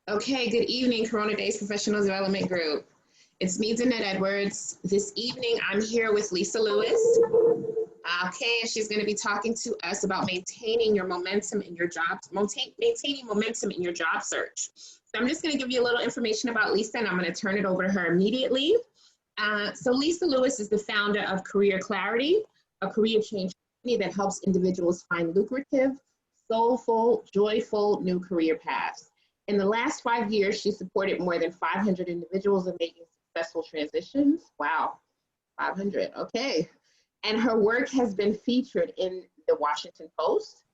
Okay, good evening, Corona Daze Professional Development Group. It's me, Danette Edwards. This evening, I'm here with Lisa Lewis. Okay, and she's going to be talking to us about maintaining your momentum in your job, maintaining momentum in your job search. So I'm just going to give you a little information about Lisa, and I'm going to turn it over to her immediately. So Lisa Lewis is the founder of Career Clarity, a career change company that helps individuals find lucrative, soulful, joyful new career paths. In the last 5 years, she supported more than 500 individuals in making successful transitions. Wow, 500, okay. And her work has been featured in the Washington Post,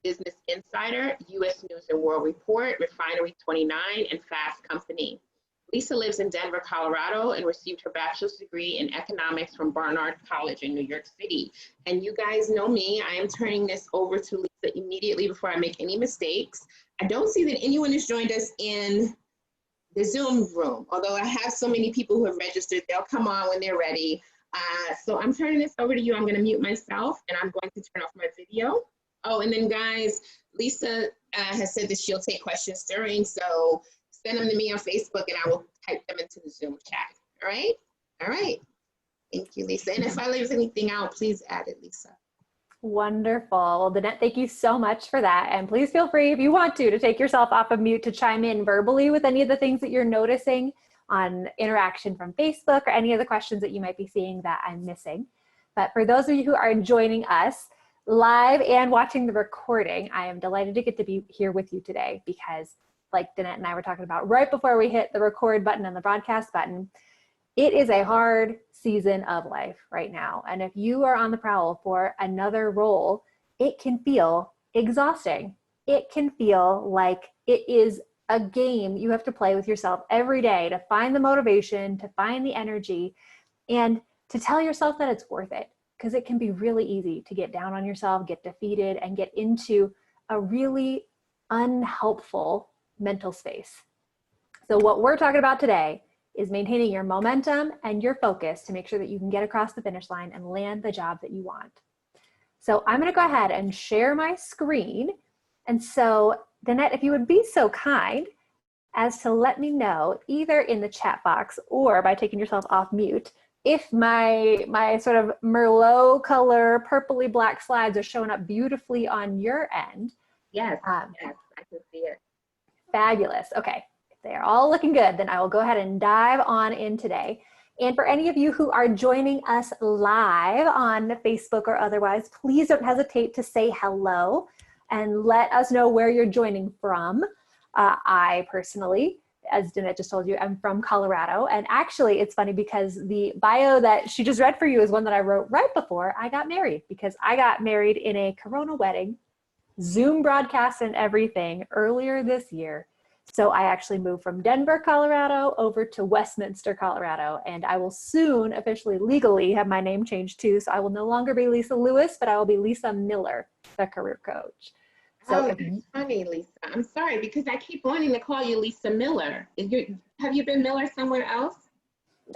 Business Insider, U.S. News and World Report, Refinery 29, and Fast Company. Lisa lives in Denver, Colorado, and received her bachelor's degree in economics from Barnard College in New York City. And you guys know me, I am turning this over to Lisa immediately before I make any mistakes. I don't see that anyone has joined us in the Zoom room, although I have so many people who have registered. They'll come on when they're ready. So I'm turning this over to you. I'm going to mute myself, and I'm going to turn off my video. Oh, and then guys, Lisa has said that she'll take questions during, so send them to me on Facebook, and I will type them into the Zoom chat. All right? All right. Thank you, Lisa. And if I leave anything out, please add it, Lisa. Wonderful. Well, Danette, thank you so much for that. And please feel free, if you want to take yourself off of mute to chime in verbally with any of the things that you're noticing on interaction from Facebook or any of the questions that you might be seeing that I'm missing. But for those of you who are joining us live and watching the recording, I am delighted to get to be here with you today because, like Danette and I were talking about right before we hit the record button and the broadcast button, it is a hard season of life right now. And if you are on the prowl for another role, it can feel exhausting. It can feel like it is a game you have to play with yourself every day to find the motivation, to find the energy, and to tell yourself that it's worth it. Because it can be really easy to get down on yourself, get defeated, and get into a really unhelpful mental space. So what we're talking about today is maintaining your momentum and your focus to make sure that you can get across the finish line and land the job that you want. So I'm going to go ahead and share my screen. And so, Danette, if you would be so kind as to let me know, either in the chat box or by taking yourself off mute, if my sort of Merlot color, purpley black slides are showing up beautifully on your end. Yes, yes, I can see it. Fabulous. Okay. They are all looking good, then I will go ahead and dive on in today. And for any of you who are joining us live on Facebook or otherwise, please don't hesitate to say hello and let us know where you're joining from. I personally, as Danette just told you, I'm from Colorado. And actually, it's funny because the bio that she just read for you is one that I wrote right before I got married, because I got married in a Corona wedding, Zoom broadcast and everything earlier this year. So I actually moved from Denver, Colorado over to Westminster, Colorado, and I will soon officially legally have my name changed too. So I will no longer be Lisa Lewis, but I will be Lisa Miller, the career coach. So that's funny, Lisa. I'm sorry, because I keep wanting to call you Lisa Miller. Have you been Miller somewhere else?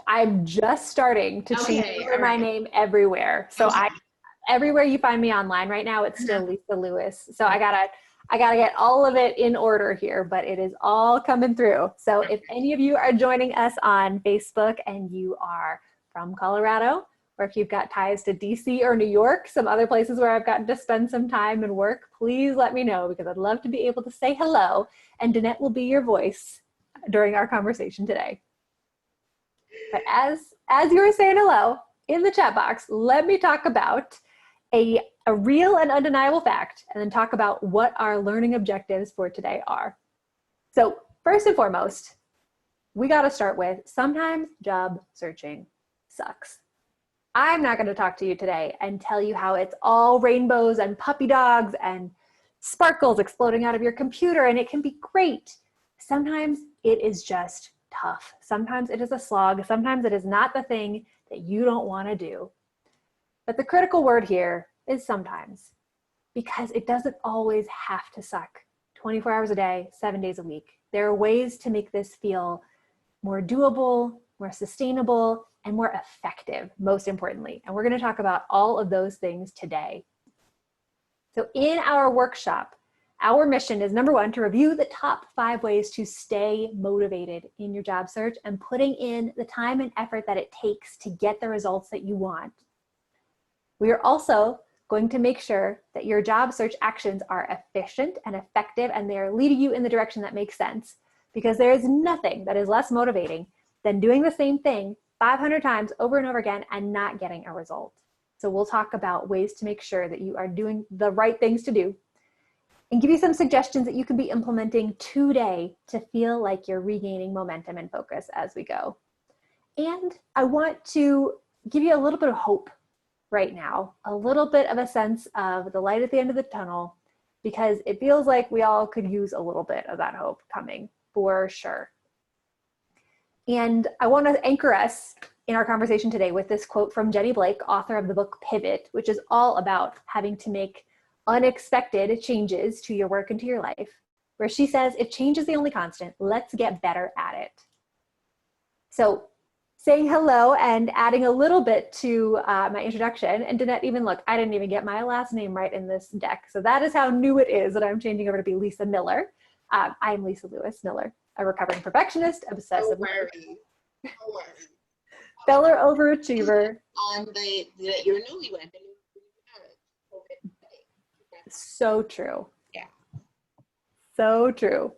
I'm just starting to change my name everywhere. So everywhere you find me online right now, it's still Lisa Lewis. So I gotta get all of it in order here, but it is all coming through. So if any of you are joining us on Facebook and you are from Colorado, or if you've got ties to DC or New York, some other places where I've gotten to spend some time and work, please let me know, because I'd love to be able to say hello, and Danette will be your voice during our conversation today. But as you were saying hello in the chat box, let me talk about a real and undeniable fact, and then talk about what our learning objectives for today are. So first and foremost, we got to start with sometimes job searching sucks. I'm not going to talk to you today and tell you how it's all rainbows and puppy dogs and sparkles exploding out of your computer and it can be great. Sometimes it is just tough. Sometimes it is a slog. Sometimes it is not the thing that you don't want to do. But the critical word here is sometimes, because it doesn't always have to suck 24 hours a day, 7 days a week. There are ways to make this feel more doable, more sustainable, and more effective, most importantly. And we're going to talk about all of those things today. So in our workshop, our mission is, number one, to review the top 5 ways to stay motivated in your job search and putting in the time and effort that it takes to get the results that you want. We are also going to make sure that your job search actions are efficient and effective, and they're leading you in the direction that makes sense, because there is nothing that is less motivating than doing the same thing 500 times over and over again and not getting a result. So we'll talk about ways to make sure that you are doing the right things to do and give you some suggestions that you can be implementing today to feel like you're regaining momentum and focus as we go. And I want to give you a little bit of hope right now, a little bit of a sense of the light at the end of the tunnel, because it feels like we all could use a little bit of that hope coming for sure. And I want to anchor us in our conversation today with this quote from Jenni Blake, author of the book Pivot, which is all about having to make unexpected changes to your work and to your life, where she says, if change is the only constant, let's get better at it. So saying hello and adding a little bit to my introduction, and Danette, even look, I didn't even get my last name right in this deck. So that is how new it is that I'm changing over to be Lisa Miller. I'm Lisa Lewis Miller, a recovering perfectionist, obsessive, stellar overachiever. You're newlywed. So true. Yeah. So true.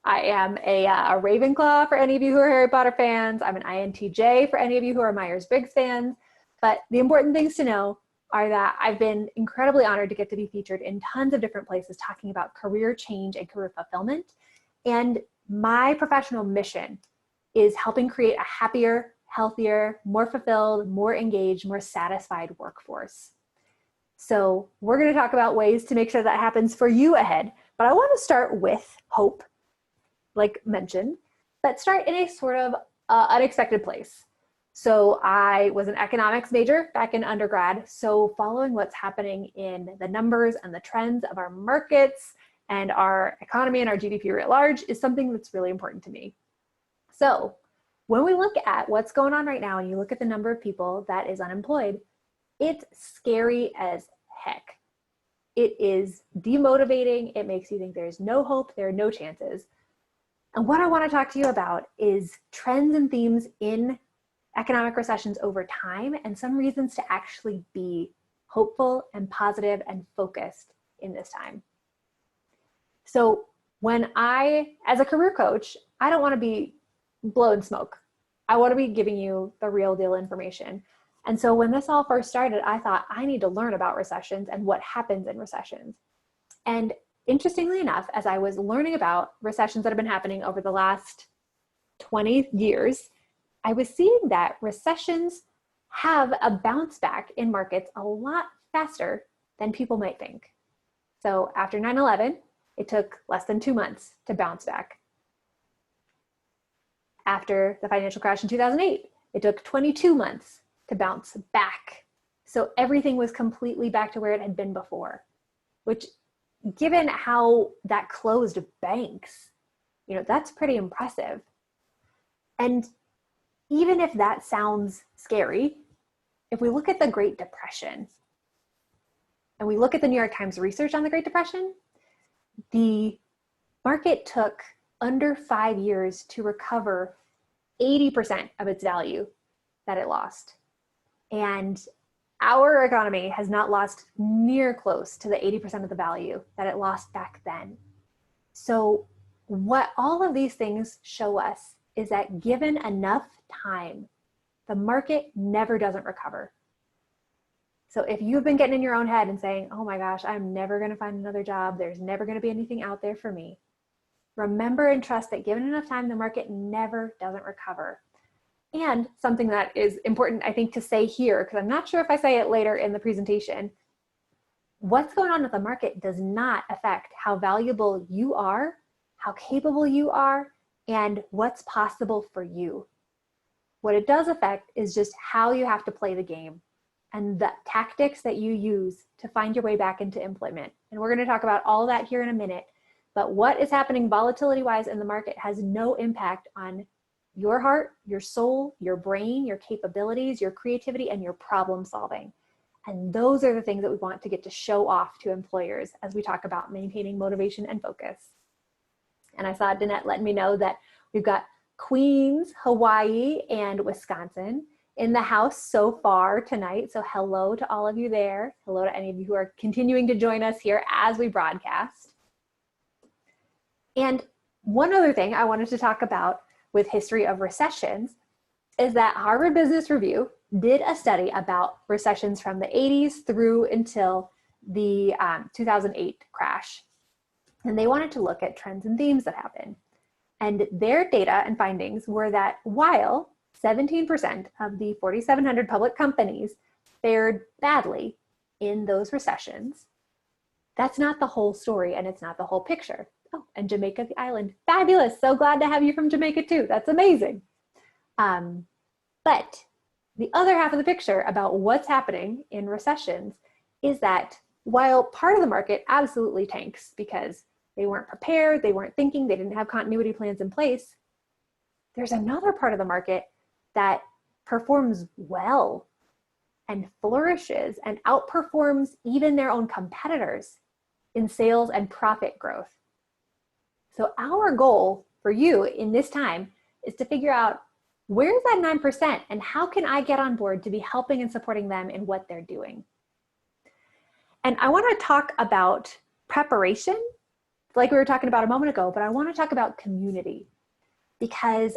I am a Ravenclaw for any of you who are Harry Potter fans. I'm an INTJ for any of you who are Myers-Briggs fans. But the important things to know are that I've been incredibly honored to get to be featured in tons of different places talking about career change and career fulfillment. And my professional mission is helping create a happier, healthier, more fulfilled, more engaged, more satisfied workforce. So we're going to talk about ways to make sure that happens for you ahead. But I want to start with hope, like mentioned, but start in a sort of unexpected place. So I was an economics major back in undergrad. So following what's happening in the numbers and the trends of our markets and our economy and our GDP writ large is something that's really important to me. So when we look at what's going on right now and you look at the number of people that is unemployed, it's scary as heck. It is demotivating. It makes you think there's no hope, there are no chances. And what I want to talk to you about is trends and themes in economic recessions over time and some reasons to actually be hopeful and positive and focused in this time. So when as a career coach, I don't want to be blowing smoke. I want to be giving you the real deal information. And so when this all first started, I thought I need to learn about recessions and what happens in recessions. And interestingly enough, as I was learning about recessions that have been happening over the last 20 years, I was seeing that recessions have a bounce back in markets a lot faster than people might think. So after 9/11, it took less than 2 months to bounce back. After the financial crash in 2008, it took 22 months to bounce back. So everything was completely back to where it had been before, which, given how that closed banks, that's pretty impressive. And even if that sounds scary, if we look at the Great Depression and we look at the New York Times research on the Great Depression, the market took under 5 years to recover 80% of its value that it lost. And our economy has not lost near close to the 80% of the value that it lost back then. So what all of these things show us is that given enough time, the market never doesn't recover. So if you've been getting in your own head and saying, oh my gosh, I'm never going to find another job, there's never going to be anything out there for me, remember and trust that given enough time, the market never doesn't recover. And something that is important, I think, to say here, because I'm not sure if I say it later in the presentation, what's going on with the market does not affect how valuable you are, how capable you are, and what's possible for you. What it does affect is just how you have to play the game and the tactics that you use to find your way back into employment. And we're going to talk about all that here in a minute. But what is happening volatility-wise in the market has no impact on your heart, your soul, your brain, your capabilities, your creativity, and your problem solving. And those are the things that we want to get to show off to employers as we talk about maintaining motivation and focus. And I saw Danette letting me know that we've got Queens, Hawaii, and Wisconsin in the house so far tonight. So hello to all of you there. Hello to any of you who are continuing to join us here as we broadcast. And one other thing I wanted to talk about with history of recessions is that Harvard Business Review did a study about recessions from the 80s through until the 2008 crash. And they wanted to look at trends and themes that happen. And their data and findings were that while 17% of the 4,700 public companies fared badly in those recessions, that's not the whole story and it's not the whole picture. Oh, and Jamaica the island, fabulous. So glad to have you from Jamaica too. That's amazing. But the other half of the picture about what's happening in recessions is that while part of the market absolutely tanks because they weren't prepared, they weren't thinking, they didn't have continuity plans in place, there's another part of the market that performs well and flourishes and outperforms even their own competitors in sales and profit growth. So our goal for you in this time is to figure out where's that 9% and how can I get on board to be helping and supporting them in what they're doing. And I want to talk about preparation, like we were talking about a moment ago, but I want to talk about community because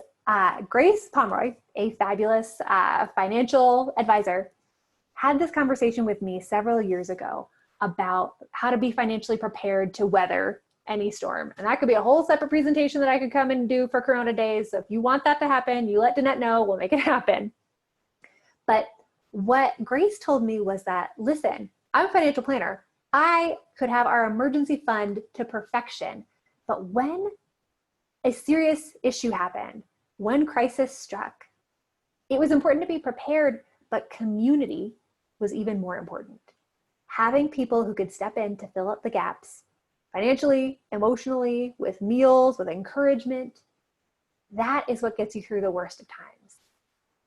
Grace Pomeroy, a fabulous financial advisor, had this conversation with me several years ago about how to be financially prepared to weather any storm. And that could be a whole separate presentation that I could come and do for Corona Days. So if you want that to happen, you let Danette know, we'll make it happen. But what Grace told me was that, listen, I'm a financial planner. I could have our emergency fund to perfection. But when a serious issue happened, when crisis struck, it was important to be prepared, but community was even more important. Having people who could step in to fill up the gaps financially, emotionally, with meals, with encouragement, that is what gets you through the worst of times.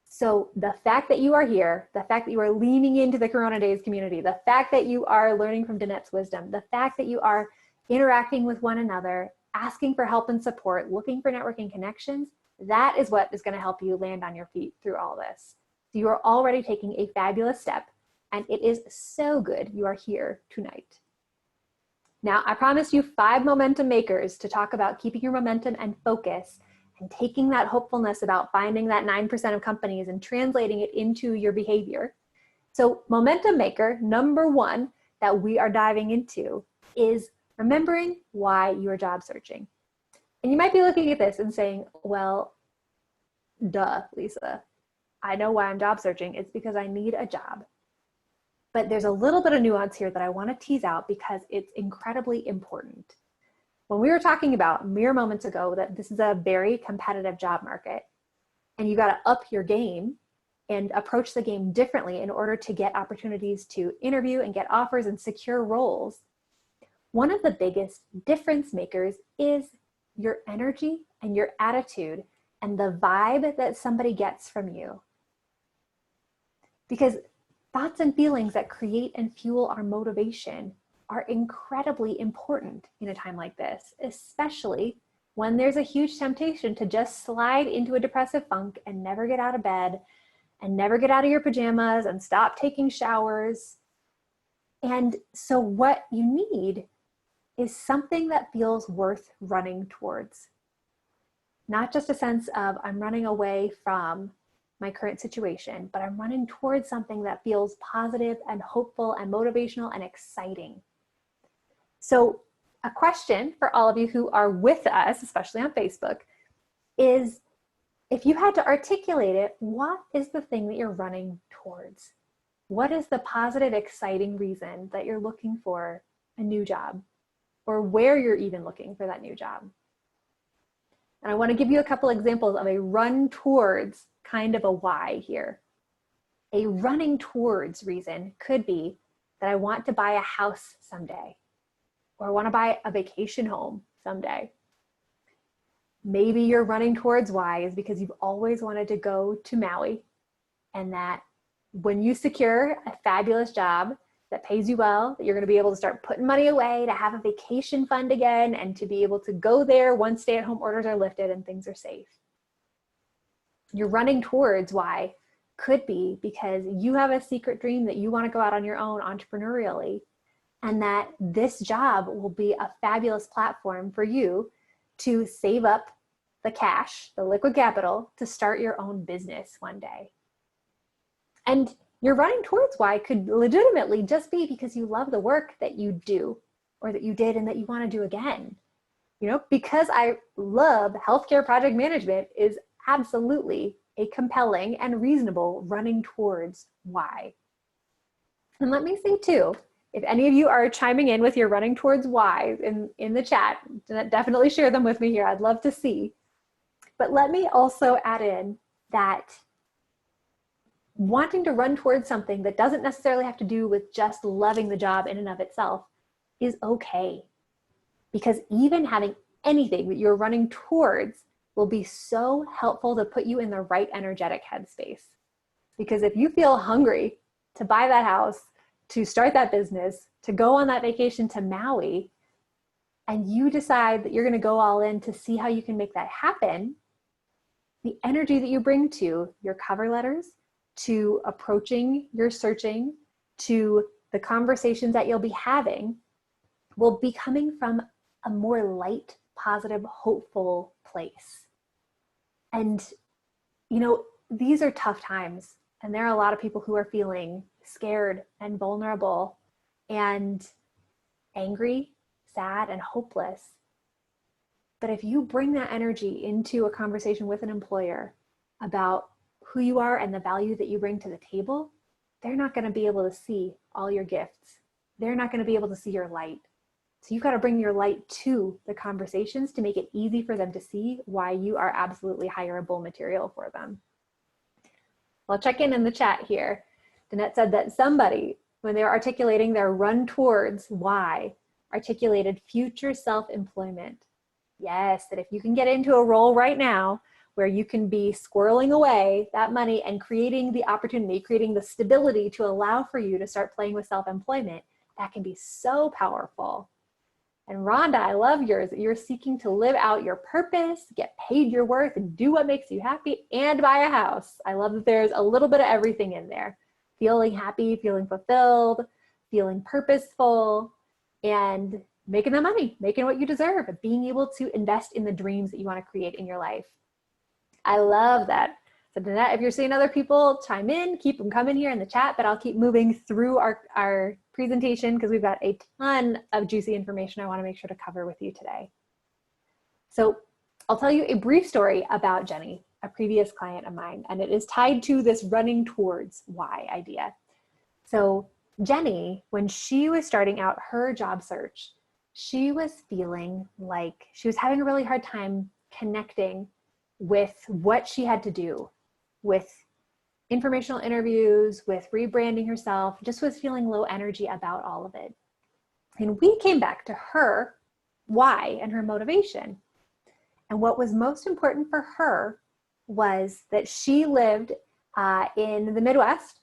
So the fact that you are here, the fact that you are leaning into the Corona Days community, the fact that you are learning from Danette's wisdom, the fact that you are interacting with one another, asking for help and support, looking for networking connections, that is what is going to help you land on your feet through all this. So you are already taking a fabulous step, and it is so good you are here tonight. Now, I promised you 5 momentum makers to talk about keeping your momentum and focus and taking that hopefulness about finding that 9% of companies and translating it into your behavior. So momentum maker number 1 that we are diving into is remembering why you are job searching. And you might be looking at this and saying, well, duh, Lisa, I know why I'm job searching. It's because I need a job. But there's a little bit of nuance here that I want to tease out because it's incredibly important. When we were talking about mere moments ago that this is a very competitive job market and you got to up your game and approach the game differently in order to get opportunities to interview and get offers and secure roles, one of the biggest difference makers is your energy and your attitude and the vibe that somebody gets from you. Because thoughts and feelings that create and fuel our motivation are incredibly important in a time like this, especially when there's a huge temptation to just slide into a depressive funk and never get out of bed and never get out of your pajamas and stop taking showers. And so what you need is something that feels worth running towards. Not just a sense of I'm running away from my current situation, but I'm running towards something that feels positive and hopeful and motivational and exciting. So a question for all of you who are with us, especially on Facebook, is if you had to articulate it, what is the thing that you're running towards? What is the positive, exciting reason that you're looking for a new job or where you're even looking for that new job? And I want to give you a couple examples of a run towards kind of a why here. A running towards reason could be that I want to buy a house someday, or I want to buy a vacation home someday. Maybe you're running towards why is because you've always wanted to go to Maui and that when you secure a fabulous job that pays you well, that you're going to be able to start putting money away, to have a vacation fund again, and to be able to go there once stay-at-home orders are lifted and things are safe. You're running towards why could be because you have a secret dream that you want to go out on your own entrepreneurially, and that this job will be a fabulous platform for you to save up the cash, the liquid capital, to start your own business one day. And you're running towards why could legitimately just be because you love the work that you do or that you did and that you want to do again. You know, because I love healthcare project management is absolutely a compelling and reasonable running towards why. And let me say too, if any of you are chiming in with your running towards why in the chat, definitely share them with me here. I'd love to see. But let me also add in that wanting to run towards something that doesn't necessarily have to do with just loving the job in and of itself is okay. Because even having anything that you're running towards will be so helpful to put you in the right energetic headspace. Because if you feel hungry to buy that house, to start that business, to go on that vacation to Maui, and you decide that you're going to go all in to see how you can make that happen, the energy that you bring to your cover letters, to approaching your searching, to the conversations that you'll be having will be coming from a more light, positive, hopeful place. And, you know, these are tough times. And there are a lot of people who are feeling scared and vulnerable and angry, sad, and hopeless. But if you bring that energy into a conversation with an employer about who you are and the value that you bring to the table, they're not going to be able to see all your gifts. They're not going to be able to see your light. So you've got to bring your light to the conversations to make it easy for them to see why you are absolutely hireable material for them. I'll check in the chat here. Danette said that somebody, when they were articulating their run towards why, articulated future self-employment. Yes, that if you can get into a role right now where you can be squirreling away that money and creating the opportunity, creating the stability to allow for you to start playing with self-employment, that can be so powerful. And Rhonda, I love yours. You're seeking to live out your purpose, get paid your worth, and do what makes you happy, and buy a house. I love that there's a little bit of everything in there. Feeling happy, feeling fulfilled, feeling purposeful, and making the money, making what you deserve, and being able to invest in the dreams that you want to create in your life. I love that. So Danette, if you're seeing other people chime in, keep them coming here in the chat, but I'll keep moving through our presentation because we've got a ton of juicy information I want to make sure to cover with you today. So I'll tell you a brief story about Jenni, a previous client of mine, and it is tied to this running towards why idea. So Jenni, when she was starting out her job search, she was feeling like she was having a really hard time connecting with what she had to do, with informational interviews, with rebranding herself, just was feeling low energy about all of it. And we came back to her why and her motivation. And what was most important for her was that she lived in the Midwest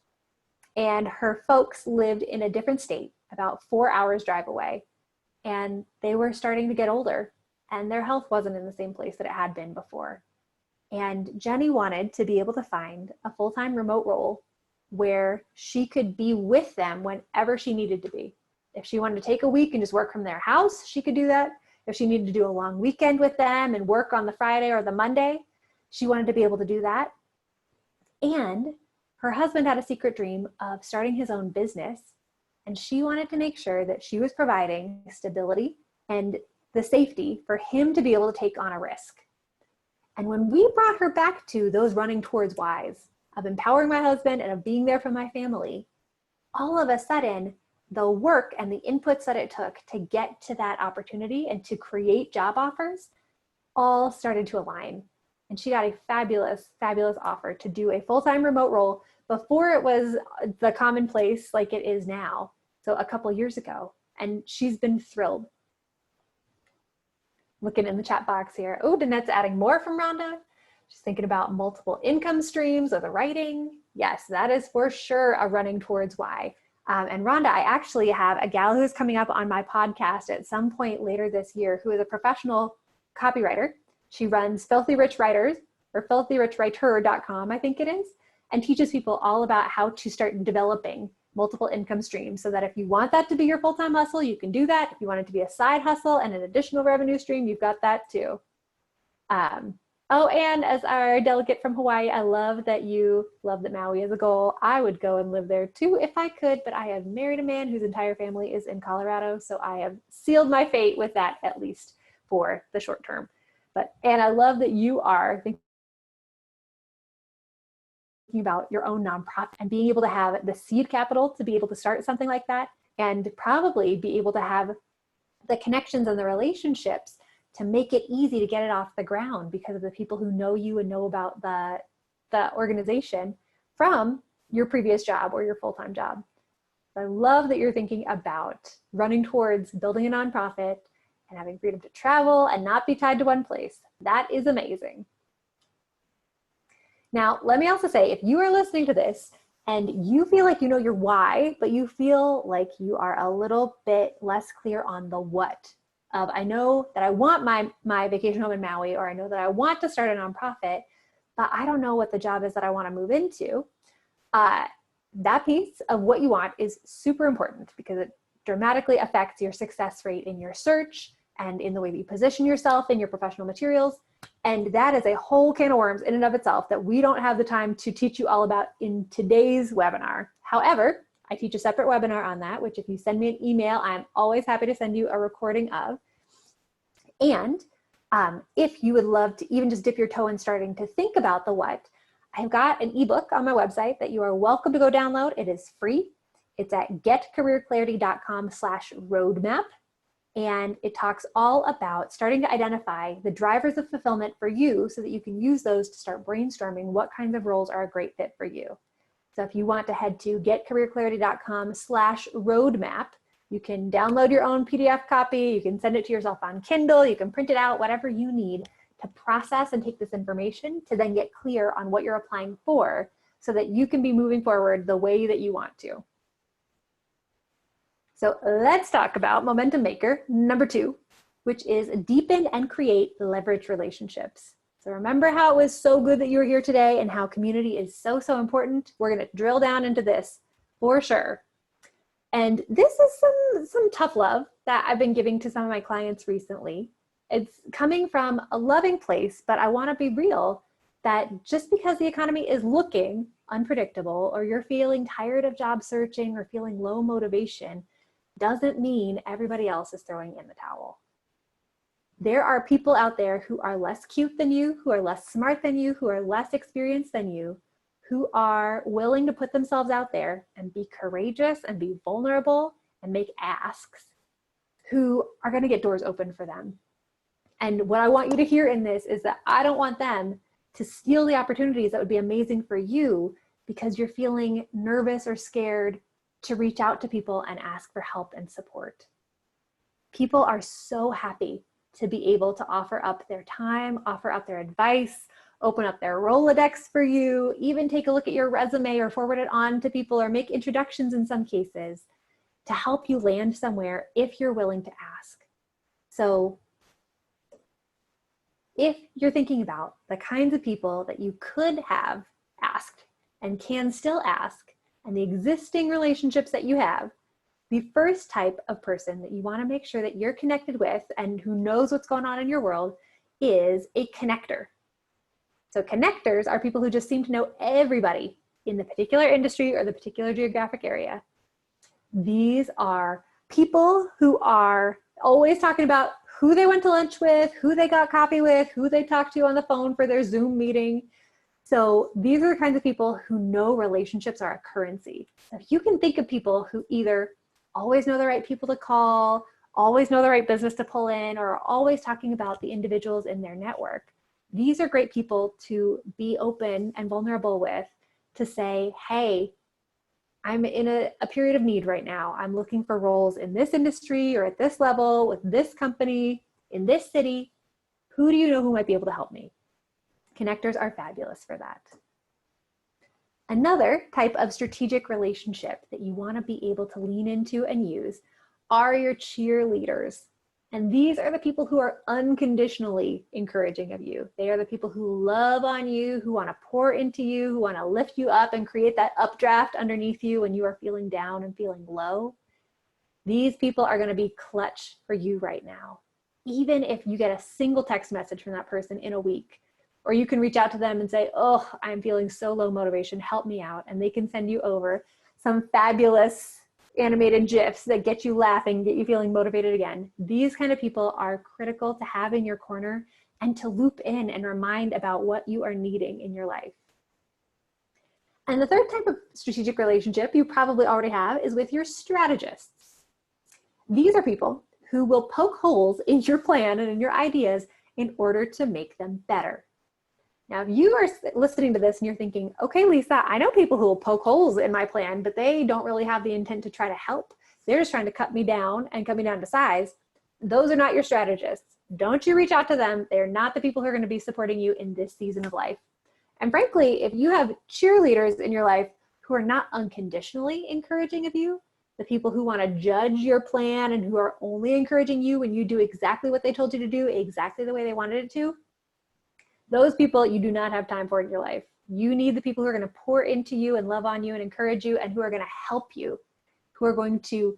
and her folks lived in a different state, about 4 hours drive away. And they were starting to get older and their health wasn't in the same place that it had been before. And Jenni wanted to be able to find a full-time remote role where she could be with them whenever she needed to be. If she wanted to take a week and just work from their house, she could do that. If she needed to do a long weekend with them and work on the Friday or the Monday, she wanted to be able to do that. And her husband had a secret dream of starting his own business. And she wanted to make sure that she was providing stability and the safety for him to be able to take on a risk. And when we brought her back to those running towards whys of empowering my husband and of being there for my family, all of a sudden, the work and the inputs that it took to get to that opportunity and to create job offers all started to align. And she got a fabulous, fabulous offer to do a full-time remote role before it was the commonplace like it is now. So a couple years ago, and she's been thrilled. Looking in the chat box here. Oh, Danette's adding more from Rhonda. Just thinking about multiple income streams or the writing. Yes, that is for sure a running towards why. And Rhonda, I actually have a gal who's coming up on my podcast at some point later this year who is a professional copywriter. She runs Filthy Rich Writers, or filthyrichwriter.com, I think it is, and teaches people all about how to start developing multiple income streams so that if you want that to be your full-time hustle, you can do that. If you want it to be a side hustle and an additional revenue stream, you've got that too. Oh, and as our delegate from Hawaii, I love that you love that Maui is a goal. I would go and live there too if I could, but I have married a man whose entire family is in Colorado, so I have sealed my fate with that, at least for the short term. And I love that you are thinking about your own nonprofit and being able to have the seed capital to be able to start something like that, and probably be able to have the connections and the relationships to make it easy to get it off the ground because of the people who know you and know about the organization from your previous job or your full-time job. I love that you're thinking about running towards building a nonprofit and having freedom to travel and not be tied to one place. That is amazing. Now, let me also say, if you are listening to this and you feel like you know your why, but you feel like you are a little bit less clear on the what, I know that I want my vacation home in Maui, or I know that I want to start a nonprofit, but I don't know what the job is that I want to move into. That piece of what you want is super important because it dramatically affects your success rate in your search and in the way that you position yourself in your professional materials. And that is a whole can of worms in and of itself that we don't have the time to teach you all about in today's webinar. However, I teach a separate webinar on that, which if you send me an email, I'm always happy to send you a recording of. And if you would love to even just dip your toe in starting to think about the what, I've got an ebook on my website that you are welcome to go download. It is free. It's at getcareerclarity.com/roadmap. And it talks all about starting to identify the drivers of fulfillment for you so that you can use those to start brainstorming what kinds of roles are a great fit for you. So if you want to head to getcareerclarity.com/roadmap, you can download your own PDF copy, you can send it to yourself on Kindle, you can print it out, whatever you need to process and take this information to then get clear on what you're applying for so that you can be moving forward the way that you want to. So let's talk about momentum maker number 2, which is deepen and create leverage relationships. So remember how it was so good that you were here today and how community is so, so important? We're going to drill down into this for sure. And this is some tough love that I've been giving to some of my clients recently. It's coming from a loving place, but I want to be real that just because the economy is looking unpredictable or you're feeling tired of job searching or feeling low motivation doesn't mean everybody else is throwing in the towel. There are people out there who are less cute than you, who are less smart than you, who are less experienced than you, who are willing to put themselves out there and be courageous and be vulnerable and make asks, who are going to get doors open for them. And what I want you to hear in this is that I don't want them to steal the opportunities that would be amazing for you because you're feeling nervous or scared to reach out to people and ask for help and support. People are so happy to be able to offer up their time, offer up their advice, open up their Rolodex for you, even take a look at your resume or forward it on to people or make introductions in some cases to help you land somewhere if you're willing to ask. So if you're thinking about the kinds of people that you could have asked and can still ask, and the existing relationships that you have, the first type of person that you want to make sure that you're connected with and who knows what's going on in your world is a connector. So connectors are people who just seem to know everybody in the particular industry or the particular geographic area. These are people who are always talking about who they went to lunch with, who they got coffee with, who they talked to on the phone for their Zoom meeting. So these are the kinds of people who know relationships are a currency. If you can think of people who either always know the right people to call, always know the right business to pull in, or are always talking about the individuals in their network, these are great people to be open and vulnerable with, to say, hey, I'm in a period of need right now. I'm looking for roles in this industry or at this level with this company in this city. Who do you know who might be able to help me? Connectors are fabulous for that. Another type of strategic relationship that you want to be able to lean into and use are your cheerleaders. And these are the people who are unconditionally encouraging of you. They are the people who love on you, who want to pour into you, who want to lift you up and create that updraft underneath you when you are feeling down and feeling low. These people are going to be clutch for you right now. Even if you get a single text message from that person in a week, or you can reach out to them and say, oh, I'm feeling so low motivation, help me out. And they can send you over some fabulous animated GIFs that get you laughing, get you feeling motivated again. These kind of people are critical to have in your corner and to loop in and remind about what you are needing in your life. And the third type of strategic relationship you probably already have is with your strategists. These are people who will poke holes in your plan and in your ideas in order to make them better. Now, if you are listening to this and you're thinking, okay, Lisa, I know people who will poke holes in my plan, but they don't really have the intent to try to help. They're just trying to cut me down and cut me down to size. Those are not your strategists. Don't you reach out to them. They're not the people who are going to be supporting you in this season of life. And frankly, if you have cheerleaders in your life who are not unconditionally encouraging of you, the people who want to judge your plan and who are only encouraging you when you do exactly what they told you to do, exactly the way they wanted it to, those people you do not have time for in your life. You need the people who are going to pour into you and love on you and encourage you and who are going to help you, who are going to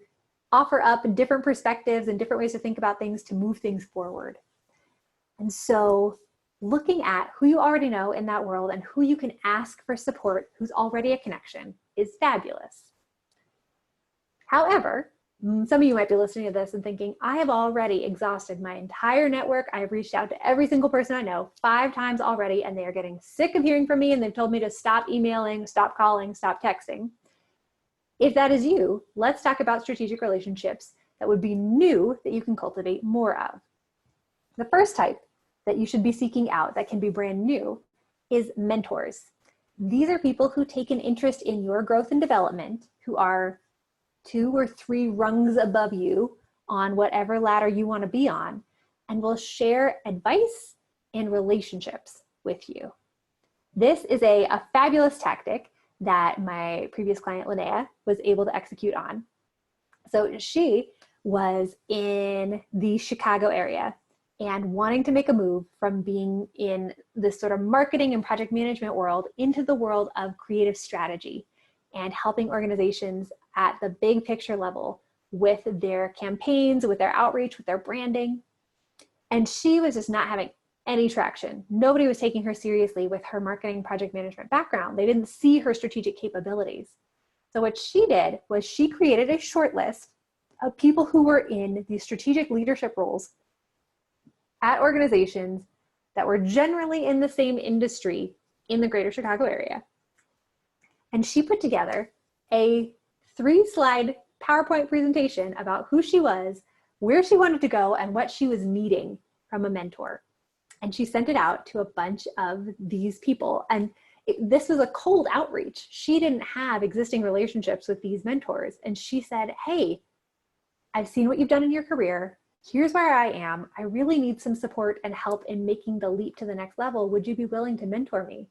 offer up different perspectives and different ways to think about things to move things forward. And so looking at who you already know in that world and who you can ask for support, who's already a connection, is fabulous. However, some of you might be listening to this and thinking, I have already exhausted my entire network. I've reached out to every single person I know 5 times already, and they are getting sick of hearing from me, and they've told me to stop emailing, stop calling, stop texting. If that is you, let's talk about strategic relationships that would be new that you can cultivate more of. The first type that you should be seeking out that can be brand new is mentors. These are people who take an interest in your growth and development, who are 2 or 3 rungs above you on whatever ladder you want to be on, and will share advice and relationships with you. This is a fabulous tactic that my previous client, Linnea, was able to execute on. So she was in the Chicago area and wanting to make a move from being in this sort of marketing and project management world into the world of creative strategy and helping organizations at the big picture level with their campaigns, with their outreach, with their branding. And she was just not having any traction. Nobody was taking her seriously with her marketing project management background. They didn't see her strategic capabilities. So what she did was she created a short list of people who were in these strategic leadership roles at organizations that were generally in the same industry in the greater Chicago area. And she put together a 3-slide PowerPoint presentation about who she was, where she wanted to go, and what she was needing from a mentor. And she sent it out to a bunch of these people. And this was a cold outreach. She didn't have existing relationships with these mentors. And she said, hey, I've seen what you've done in your career. Here's where I am. I really need some support and help in making the leap to the next level. Would you be willing to mentor me?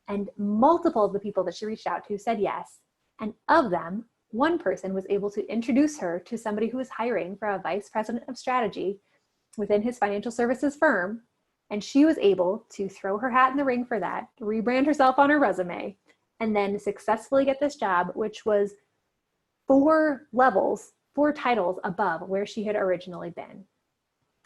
And multiple of the people that she reached out to said yes. And of them, one person was able to introduce her to somebody who was hiring for a vice president of strategy within his financial services firm. And she was able to throw her hat in the ring for that, rebrand herself on her resume, and then successfully get this job, which was 4 levels, 4 titles above where she had originally been.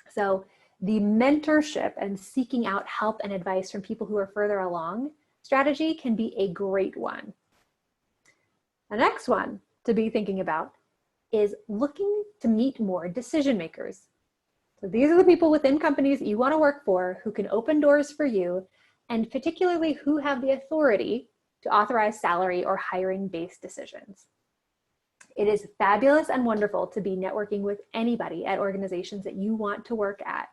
So the mentorship and seeking out help and advice from people who are further along strategy can be a great one. The next one to be thinking about is looking to meet more decision makers. So these are the people within companies that you want to work for who can open doors for you, and particularly who have the authority to authorize salary or hiring-based decisions. It is fabulous and wonderful to be networking with anybody at organizations that you want to work at,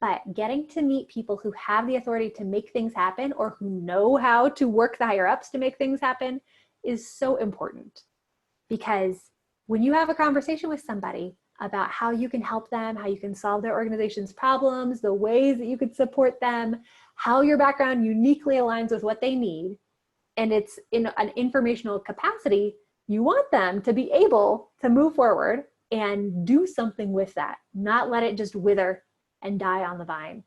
but getting to meet people who have the authority to make things happen or who know how to work the higher ups to make things happen is so important. Because when you have a conversation with somebody about how you can help them, how you can solve their organization's problems, the ways that you could support them, how your background uniquely aligns with what they need, and it's in an informational capacity, you want them to be able to move forward and do something with that, not let it just wither and die on the vine.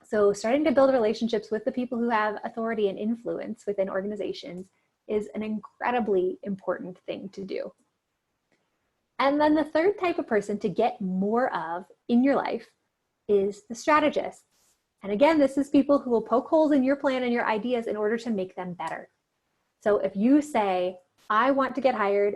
So starting to build relationships with the people who have authority and influence within organizations is an incredibly important thing to do. And then the third type of person to get more of in your life is the strategists. And again, this is people who will poke holes in your plan and your ideas in order to make them better. So if you say, I want to get hired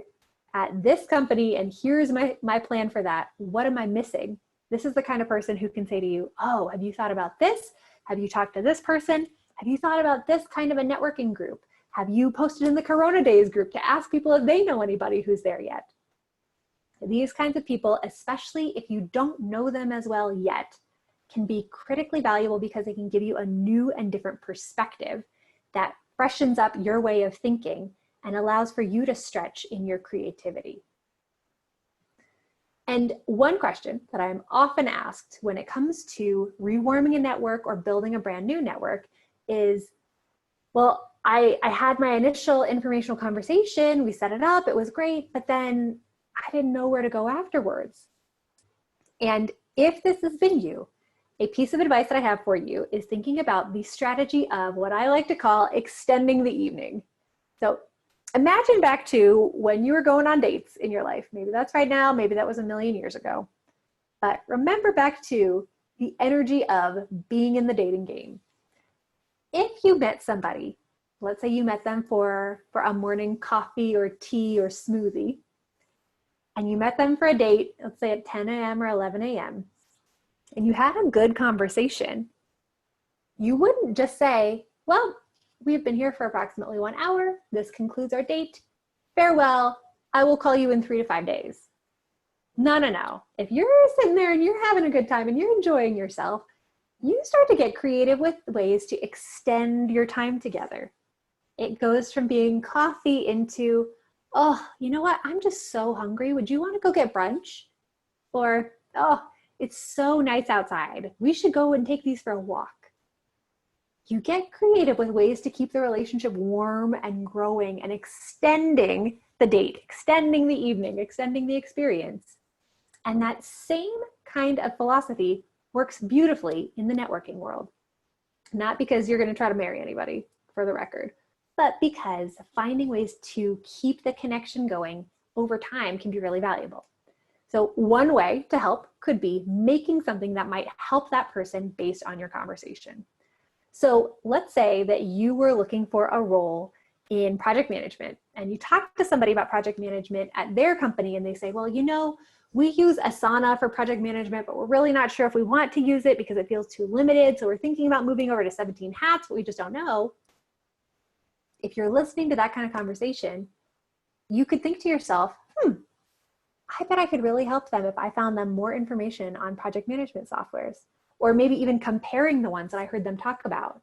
at this company and here's my plan for that, what am I missing? This is the kind of person who can say to you, oh, have you thought about this? Have you talked to this person? Have you thought about this kind of a networking group? Have you posted in the Corona Daze group to ask people if they know anybody who's there yet? These kinds of people, especially if you don't know them as well yet, can be critically valuable because they can give you a new and different perspective that freshens up your way of thinking and allows for you to stretch in your creativity. And one question that I'm often asked when it comes to rewarming a network or building a brand new network is, well, I had my initial informational conversation, we set it up, it was great, but then I didn't know where to go afterwards. And if this has been you, a piece of advice that I have for you is thinking about the strategy of what I like to call extending the evening. So imagine back to when you were going on dates in your life. Maybe that's right now, maybe that was a million years ago. But remember back to the energy of being in the dating game. If you met somebody, let's say you met them for a morning coffee or tea or smoothie, and you met them for a date, let's say at 10 a.m. or 11 a.m., and you had a good conversation, you wouldn't just say, well, we've been here for approximately 1 hour. This concludes our date. Farewell. I will call you in 3 to 5 days. No, no, no. If you're sitting there and you're having a good time and you're enjoying yourself, you start to get creative with ways to extend your time together. It goes from being coffee into, oh, you know what? I'm just so hungry. Would you want to go get brunch? Or, oh, it's so nice outside. We should go and take these for a walk. You get creative with ways to keep the relationship warm and growing and extending the date, extending the evening, extending the experience. And that same kind of philosophy works beautifully in the networking world. Not because you're going to try to marry anybody, for the record, but because finding ways to keep the connection going over time can be really valuable. So one way to help could be making something that might help that person based on your conversation. So let's say that you were looking for a role in project management and you talked to somebody about project management at their company and they say, well, you know, we use Asana for project management, but we're really not sure if we want to use it because it feels too limited. So we're thinking about moving over to 17 hats, but we just don't know. If you're listening to that kind of conversation, you could think to yourself, I bet I could really help them if I found them more information on project management softwares, or maybe even comparing the ones that I heard them talk about.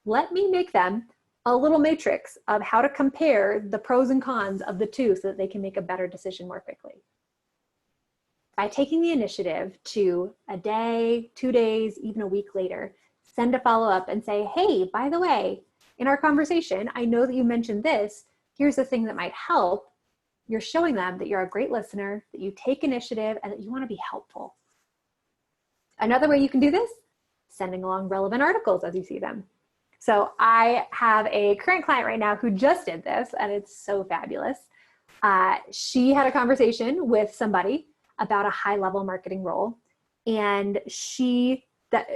Let me make them a little matrix of how to compare the pros and cons of the two so that they can make a better decision more quickly. By taking the initiative to a day, 2 days, even a week later, send a follow-up and say, hey, by the way, in our conversation, I know that you mentioned this. Here's the thing that might help. You're showing them that you're a great listener, that you take initiative, and that you want to be helpful. Another way you can do this, sending along relevant articles as you see them. So I have a current client right now who just did this, and it's so fabulous. She had a conversation with somebody about a high-level marketing role, and she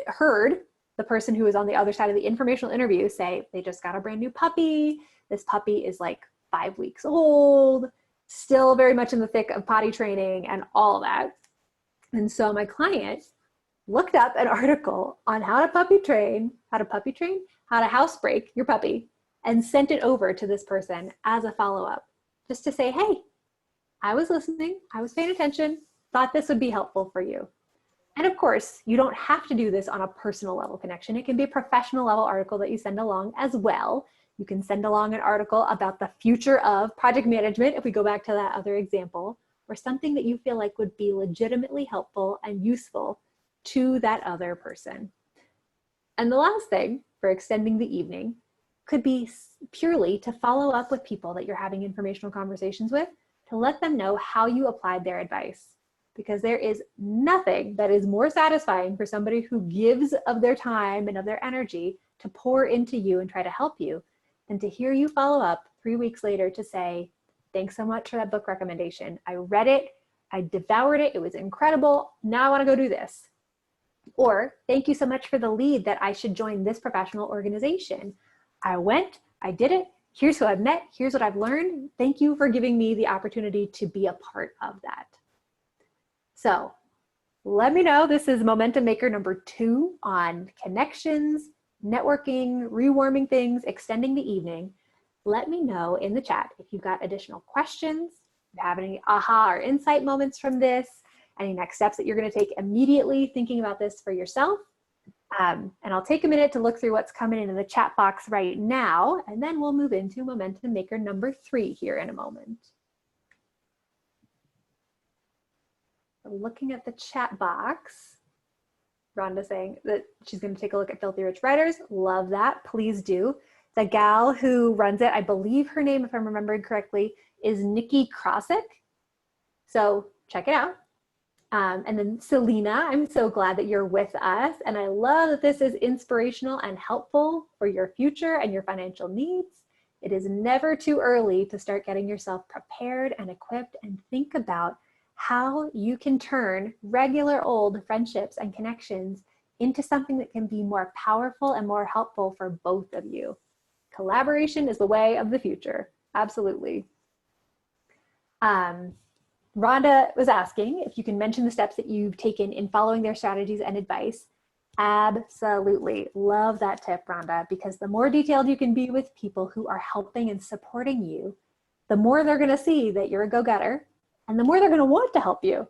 heard the person who was on the other side of the informational interview say, they just got a brand new puppy. This puppy is like 5 weeks old, still very much in the thick of potty training and all that. And so my client looked up an article on how to housebreak your puppy, and sent it over to this person as a follow-up, just to say, hey, I was listening, I was paying attention, thought this would be helpful for you. And of course, you don't have to do this on a personal level connection. It can be a professional level article that you send along as well. You can send along an article about the future of project management, if we go back to that other example, or something that you feel like would be legitimately helpful and useful to that other person. And the last thing for extending the evening could be purely to follow up with people that you're having informational conversations with, to let them know how you applied their advice. Because there is nothing that is more satisfying for somebody who gives of their time and of their energy to pour into you and try to help you than to hear you follow up 3 weeks later to say, thanks so much for that book recommendation. I read it, I devoured it, it was incredible. Now I want to go do this. Or thank you so much for the lead that I should join this professional organization. I went, I did it. Here's who I've met. Here's what I've learned. Thank you for giving me the opportunity to be a part of that. So let me know. This is Momentum Maker number 2 on connections, networking, rewarming things, extending the evening. Let me know in the chat if you've got additional questions, if you have any aha or insight moments from this, any next steps that you're going to take immediately thinking about this for yourself. And I'll take a minute to look through what's coming into the chat box right now, and then we'll move into Momentum Maker number 3 here in a moment. Looking at the chat box, Rhonda saying that she's going to take a look at Filthy Rich Writers. Love that. Please do. The gal who runs it, I believe her name, if I'm remembering correctly, is Nikki Krosick. So check it out. And then Selena, I'm so glad that you're with us. And I love that this is inspirational and helpful for your future and your financial needs. It is never too early to start getting yourself prepared and equipped and think about how you can turn regular old friendships and connections into something that can be more powerful and more helpful for both of you. Collaboration is the way of the future. Absolutely. Rhonda was asking if you can mention the steps that you've taken in following their strategies and advice. Absolutely. Love that tip, Rhonda, because the more detailed you can be with people who are helping and supporting you, the more they're going to see that you're a go-getter and the more they're going to want to help you.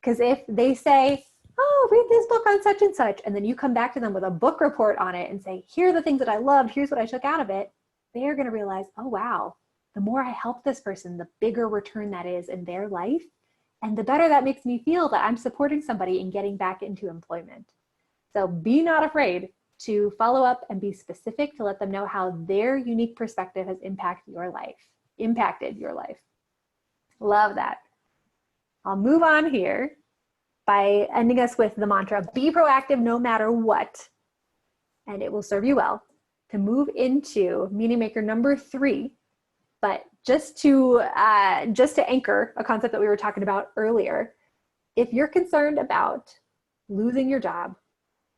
Because if they say, oh, read this book on such and such, and then you come back to them with a book report on it and say, here are the things that I loved, here's what I took out of it, they're going to realize, oh, wow, the more I help this person, the bigger return that is in their life. And the better that makes me feel that I'm supporting somebody in getting back into employment. So be not afraid to follow up and be specific to let them know how their unique perspective has impacted your life. Love that. I'll move on here by ending us with the mantra, be proactive no matter what, and it will serve you well, to move into Meaning Maker number 3. But just to anchor a concept that we were talking about earlier, if you're concerned about losing your job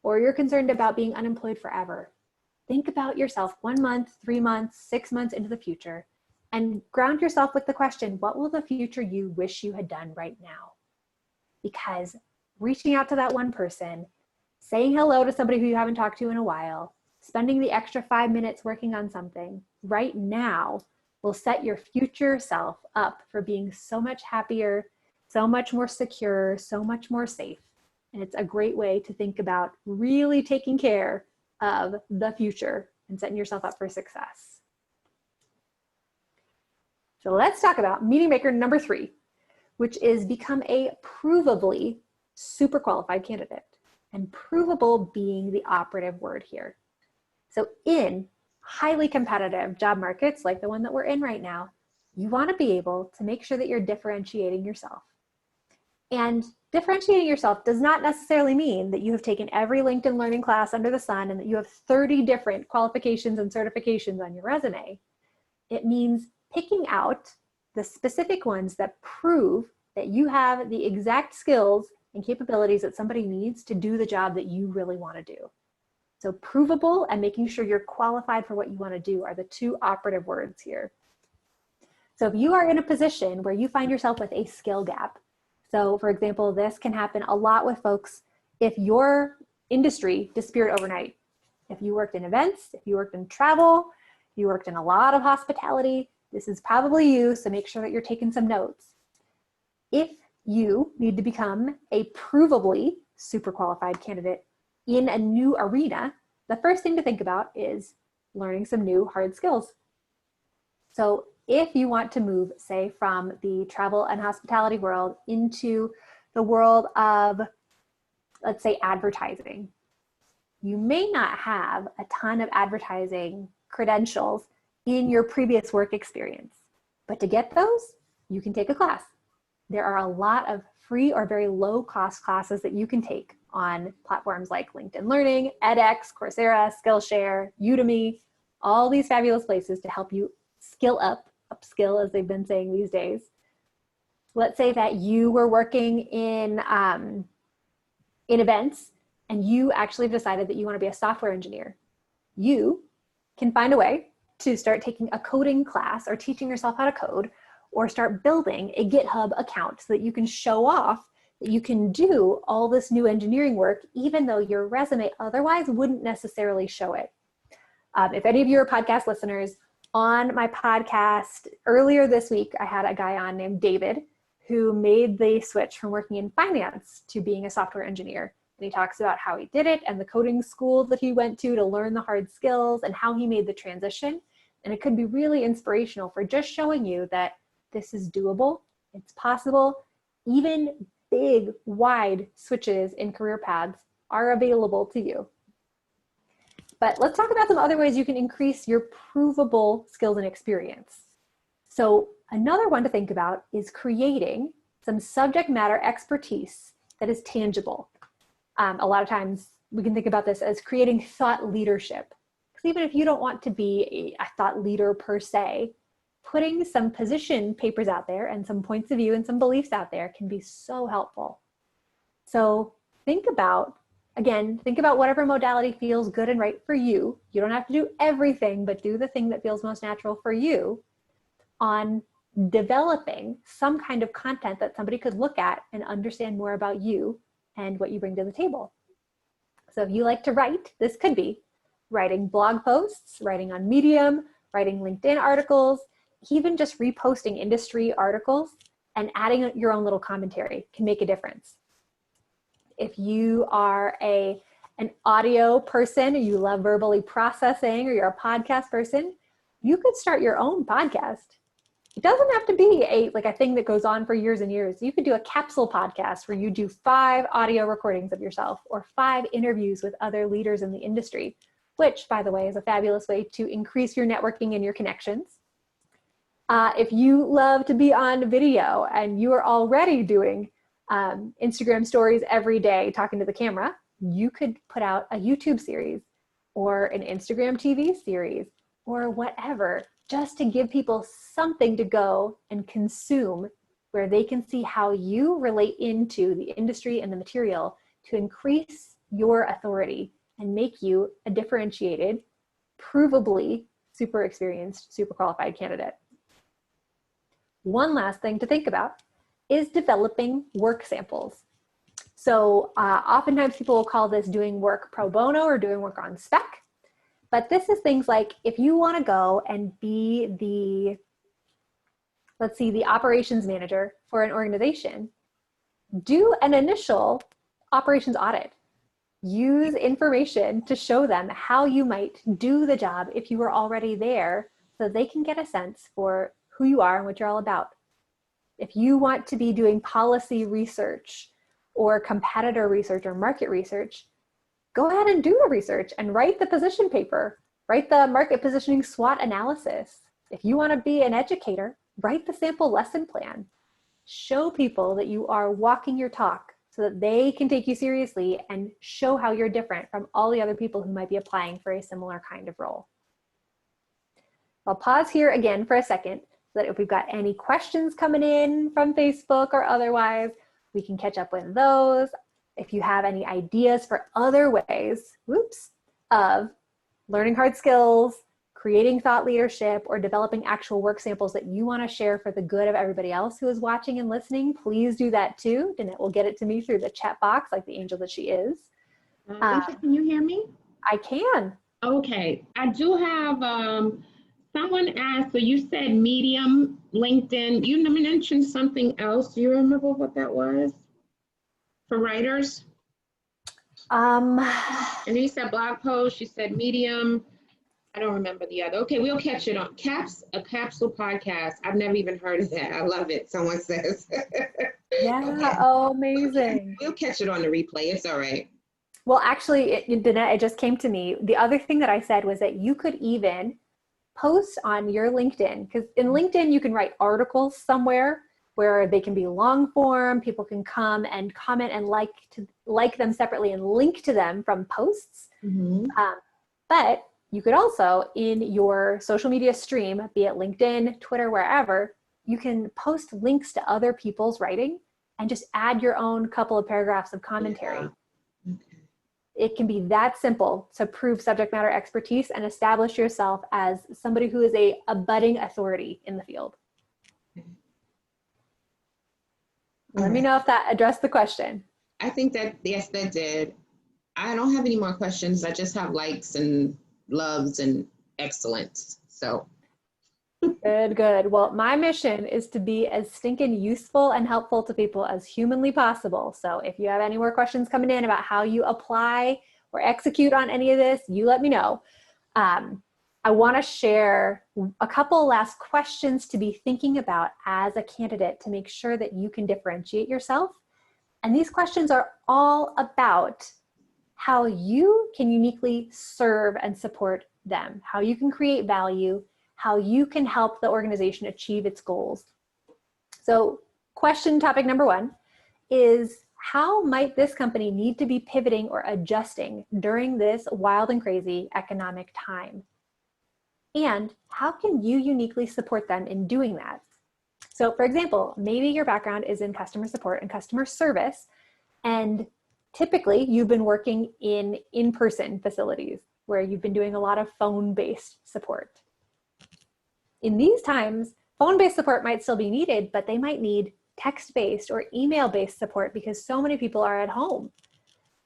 or you're concerned about being unemployed forever, think about yourself 1 month, 3 months, 6 months into the future and ground yourself with the question, what will the future you wish you had done right now? Because reaching out to that one person, saying hello to somebody who you haven't talked to in a while, spending the extra 5 minutes working on something right now will set your future self up for being so much happier, so much more secure, so much more safe. And it's a great way to think about really taking care of the future and setting yourself up for success. So let's talk about Meaning Maker number 3, which is become a provably super qualified candidate, and provable being the operative word here. So in highly competitive job markets like the one that we're in right now, you want to be able to make sure that you're differentiating yourself. And differentiating yourself does not necessarily mean that you have taken every LinkedIn learning class under the sun and that you have 30 different qualifications and certifications on your resume. It means picking out the specific ones that prove that you have the exact skills and capabilities that somebody needs to do the job that you really want to do. So provable and making sure you're qualified for what you want to do are the 2 operative words here. So if you are in a position where you find yourself with a skill gap, so for example, this can happen a lot with folks if your industry disappeared overnight. If you worked in events, if you worked in travel, you worked in a lot of hospitality, this is probably you, so make sure that you're taking some notes. If you need to become a provably super qualified candidate in a new arena, the first thing to think about is learning some new hard skills. So if you want to move, say, from the travel and hospitality world into the world of, let's say, advertising, you may not have a ton of advertising credentials in your previous work experience. But to get those, you can take a class. There are a lot of free or very low cost classes that you can take on platforms like LinkedIn Learning, edX, Coursera, Skillshare, Udemy, all these fabulous places to help you skill up, upskill as they've been saying these days. Let's say that you were working in events and you actually have decided that you want to be a software engineer. You can find a way to start taking a coding class or teaching yourself how to code, or start building a GitHub account so that you can show off that you can do all this new engineering work, even though your resume otherwise wouldn't necessarily show it. If any of you are podcast listeners, on my podcast earlier this week, I had a guy on named David who made the switch from working in finance to being a software engineer. And he talks about how he did it and the coding school that he went to learn the hard skills and how he made the transition. And it could be really inspirational for just showing you that this is doable, it's possible. Even big, wide switches in career paths are available to you. But let's talk about some other ways you can increase your provable skills and experience. So another one to think about is creating some subject matter expertise that is tangible. A lot of times we can think about this as creating thought leadership. Because even if you don't want to be a thought leader per se, putting some position papers out there and some points of view and some beliefs out there can be so helpful. So think about whatever modality feels good and right for you. You don't have to do everything, but do the thing that feels most natural for you on developing some kind of content that somebody could look at and understand more about you and what you bring to the table. So if you like to write, this could be writing blog posts, writing on Medium, writing LinkedIn articles, even just reposting industry articles and adding your own little commentary can make a difference. If you are an audio person, or you love verbally processing, or you're a podcast person, you could start your own podcast. It doesn't have to be a thing that goes on for years and years. You could do a capsule podcast where you do 5 audio recordings of yourself or 5 interviews with other leaders in the industry, which, by the way, is a fabulous way to increase your networking and your connections. If you love to be on video and you are already doing Instagram stories every day talking to the camera, you could put out a YouTube series or an Instagram TV series or whatever, just to give people something to go and consume where they can see how you relate into the industry and the material to increase your authority and make you a differentiated, provably super experienced, super qualified candidate. One last thing to think about is developing work samples. So oftentimes people will call this doing work pro bono or doing work on spec. But this is things like if you want to go and be the operations manager for an organization, do an initial operations audit. Use information to show them how you might do the job if you were already there so they can get a sense for who you are and what you're all about. If you want to be doing policy research or competitor research or market research, go ahead and do the research and write the position paper, write the market positioning SWOT analysis. If you want to be an educator, write the sample lesson plan. Show people that you are walking your talk so that they can take you seriously and show how you're different from all the other people who might be applying for a similar kind of role. I'll pause here again for a second so that if we've got any questions coming in from Facebook or otherwise, we can catch up with those. If you have any ideas for other ways, of learning hard skills, creating thought leadership, or developing actual work samples that you want to share for the good of everybody else who is watching and listening, please do that too. Danette will get it to me through the chat box like the angel that she is. Lisa, can you hear me? I can. Okay, I do have, someone asked, so you said Medium, LinkedIn, you mentioned something else. Do you remember what that was? For writers? And you said blog post, you said Medium. I don't remember the other. Okay, we'll catch it on a capsule podcast. I've never even heard of that. I love it. Someone says. Yeah. Okay. Oh, amazing. We'll catch it on the replay. It's all right. Well, actually, it just came to me. The other thing that I said was that you could even post on your LinkedIn, because in LinkedIn, you can write articles somewhere where they can be long form. People can come and comment and like them separately and link to them from posts. Mm-hmm. But you could also, in your social media stream, be it LinkedIn, Twitter, wherever, you can post links to other people's writing and just add your own couple of paragraphs of commentary. Yeah. Okay. It can be that simple to prove subject matter expertise and establish yourself as somebody who is a budding authority in the field. Let me know if that addressed the question. I think that, yes, that did. I don't have any more questions. I just have likes and loves and excellence. So. Good. Well, my mission is to be as stinking useful and helpful to people as humanly possible. So if you have any more questions coming in about how you apply or execute on any of this, you let me know. I want to share a couple last questions to be thinking about as a candidate to make sure that you can differentiate yourself. And these questions are all about how you can uniquely serve and support them, how you can create value, how you can help the organization achieve its goals. So question topic number 1 is, how might this company need to be pivoting or adjusting during this wild and crazy economic time? And how can you uniquely support them in doing that? So for example, maybe your background is in customer support and customer service, and typically you've been working in in-person facilities where you've been doing a lot of phone-based support. In these times, phone-based support might still be needed, but they might need text-based or email-based support because so many people are at home.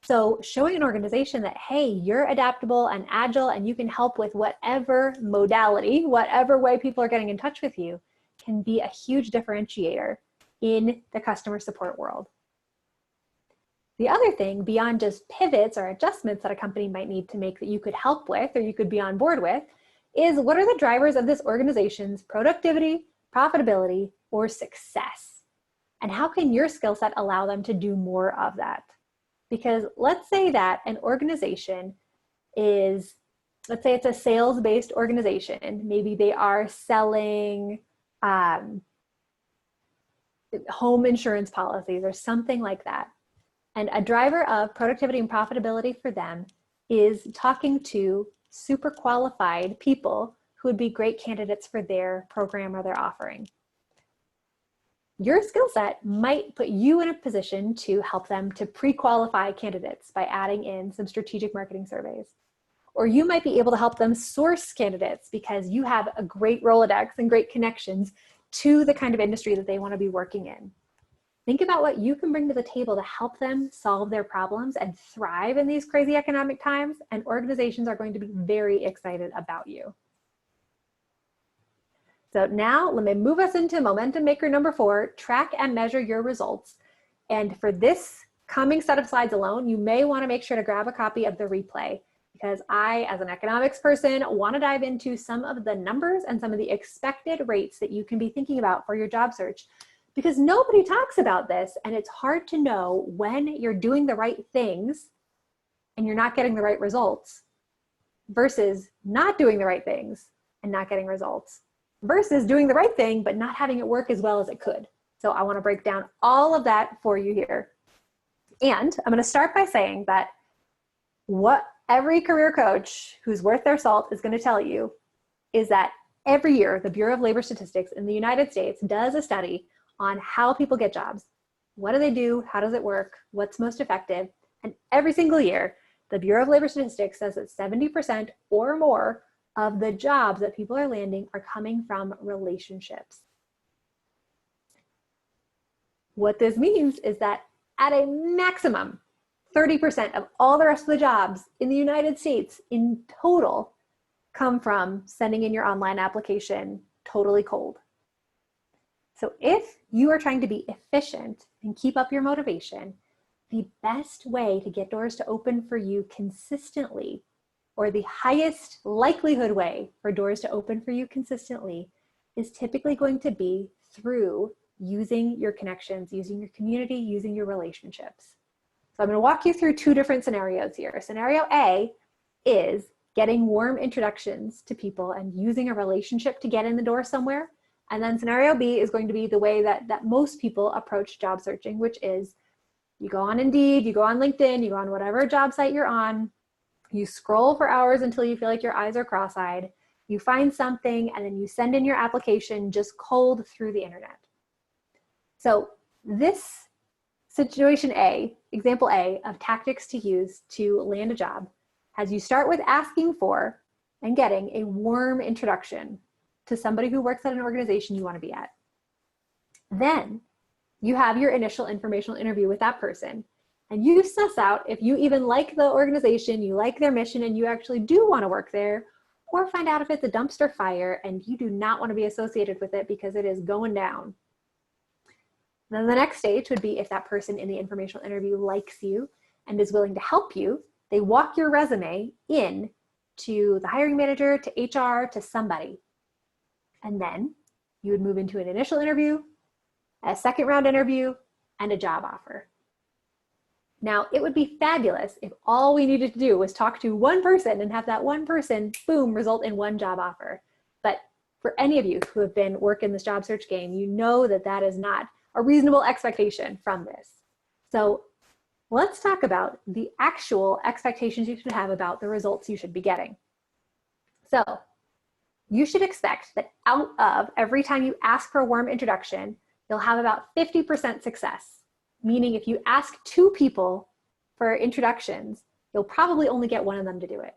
So showing an organization that, hey, you're adaptable and agile and you can help with whatever modality, whatever way people are getting in touch with you, can be a huge differentiator in the customer support world. The other thing, beyond just pivots or adjustments that a company might need to make that you could help with or you could be on board with, is what are the drivers of this organization's productivity, profitability, or success? And how can your skill set allow them to do more of that? Because let's say that an organization is, let's say it's a sales-based organization. Maybe they are selling home insurance policies or something like that. And a driver of productivity and profitability for them is talking to super qualified people who would be great candidates for their program or their offering. Your skill set might put you in a position to help them to pre-qualify candidates by adding in some strategic marketing surveys. Or you might be able to help them source candidates because you have a great Rolodex and great connections to the kind of industry that they want to be working in. Think about what you can bring to the table to help them solve their problems and thrive in these crazy economic times, and organizations are going to be very excited about you. So now let me move us into momentum maker number 4, track and measure your results. And for this coming set of slides alone, you may want to make sure to grab a copy of the replay, because I, as an economics person, want to dive into some of the numbers and some of the expected rates that you can be thinking about for your job search. Because nobody talks about this, and it's hard to know when you're doing the right things and you're not getting the right results versus not doing the right things and not getting results versus doing the right thing but not having it work as well as it could. So I want to break down all of that for you here. And I'm going to start by saying that what every career coach who's worth their salt is going to tell you is that every year the Bureau of Labor Statistics in the United States does a study on how people get jobs. What do they do? How does it work? What's most effective? And every single year, the Bureau of Labor Statistics says that 70% or more of the jobs that people are landing are coming from relationships. What this means is that at a maximum, 30% of all the rest of the jobs in the United States in total come from sending in your online application totally cold. So if you are trying to be efficient and keep up your motivation, the best way to get doors to open for you consistently, or the highest likelihood way for doors to open for you consistently, is typically going to be through using your connections, using your community, using your relationships. So I'm going to walk you through two different scenarios here. Scenario A is getting warm introductions to people and using a relationship to get in the door somewhere. And then scenario B is going to be the way that most people approach job searching, which is you go on Indeed, you go on LinkedIn, you go on whatever job site you're on, you scroll for hours until you feel like your eyes are cross-eyed, you find something, and then you send in your application just cold through the internet. So this situation A, example A of tactics to use to land a job, has you start with asking for and getting a warm introduction to somebody who works at an organization you want to be at. Then you have your initial informational interview with that person, and you suss out if you even like the organization, you like their mission, and you actually do want to work there, or find out if it's a dumpster fire and you do not want to be associated with it because it is going down. Then the next stage would be if that person in the informational interview likes you and is willing to help you, they walk your resume in to the hiring manager, to HR, to somebody. And then you would move into an initial interview, a second round interview, and a job offer. Now, it would be fabulous if all we needed to do was talk to one person and have that one person, boom, result in one job offer. But for any of you who have been working this job search game, you know that that is not a reasonable expectation from this. So let's talk about the actual expectations you should have about the results you should be getting. So you should expect that out of every time you ask for a warm introduction, you'll have about 50% success. Meaning if you ask two people for introductions, you'll probably only get one of them to do it.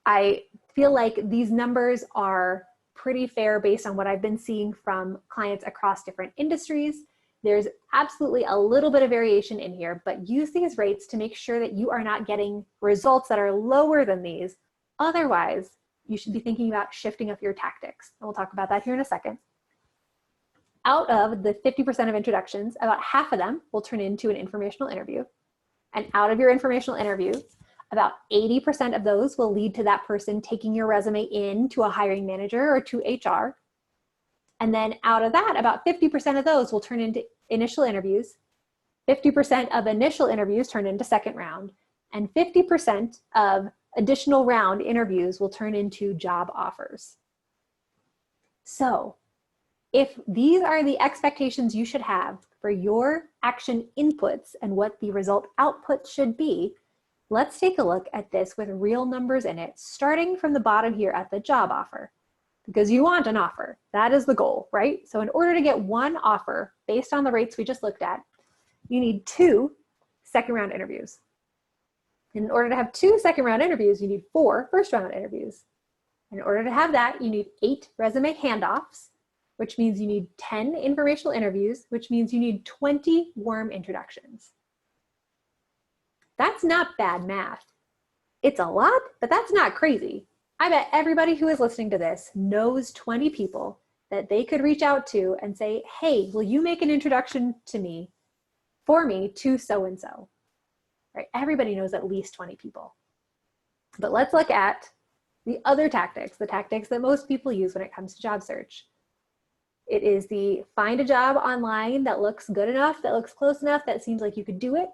I feel like these numbers are pretty fair based on what I've been seeing from clients across different industries. There's absolutely a little bit of variation in here, but use these rates to make sure that you are not getting results that are lower than these. Otherwise, you should be thinking about shifting up your tactics. And we'll talk about that here in a second. Out of the 50% of introductions, about half of them will turn into an informational interview. And out of your informational interview, about 80% of those will lead to that person taking your resume in to a hiring manager or to HR. And then out of that, about 50% of those will turn into initial interviews. 50% of initial interviews turn into second round. And 50% of additional round interviews will turn into job offers. So if these are the expectations you should have for your action inputs and what the result output should be, let's take a look at this with real numbers in it, starting from the bottom here at the job offer, because you want an offer. That is the goal, right? So in order to get one offer based on the rates we just looked at, you need 2 second round interviews. In order to have 2 second round interviews, you need 4 first round interviews. In order to have that, you need 8 resume handoffs, which means you need 10 informational interviews, which means you need 20 warm introductions. That's not bad math. It's a lot, but that's not crazy. I bet everybody who is listening to this knows 20 people that they could reach out to and say, hey, will you make an introduction to me, for me, to so-and-so? Right? Everybody knows at least 20 people. But let's look at the other tactics, the tactics that most people use when it comes to job search. It is the find a job online that looks good enough, that looks close enough, that seems like you could do it.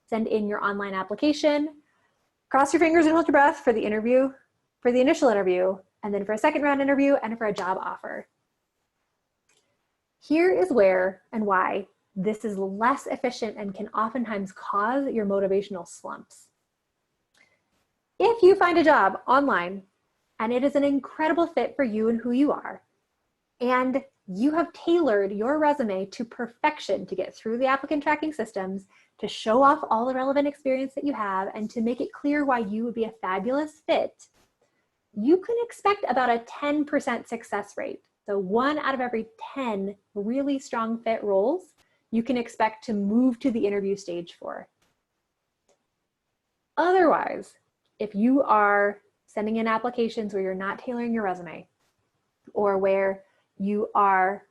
Send in your online application, cross your fingers and hold your breath for the interview, for the initial interview, and then for a second round interview and for a job offer. Here is where and why this is less efficient and can oftentimes cause your motivational slumps. If you find a job online and it is an incredible fit for you and who you are, and you have tailored your resume to perfection to get through the applicant tracking systems, to show off all the relevant experience that you have, and to make it clear why you would be a fabulous fit, you can expect about a 10% success rate. So 1 out of every 10 really strong fit roles, you can expect to move to the interview stage for. Otherwise, if you are sending in applications where you're not tailoring your resume, or where you are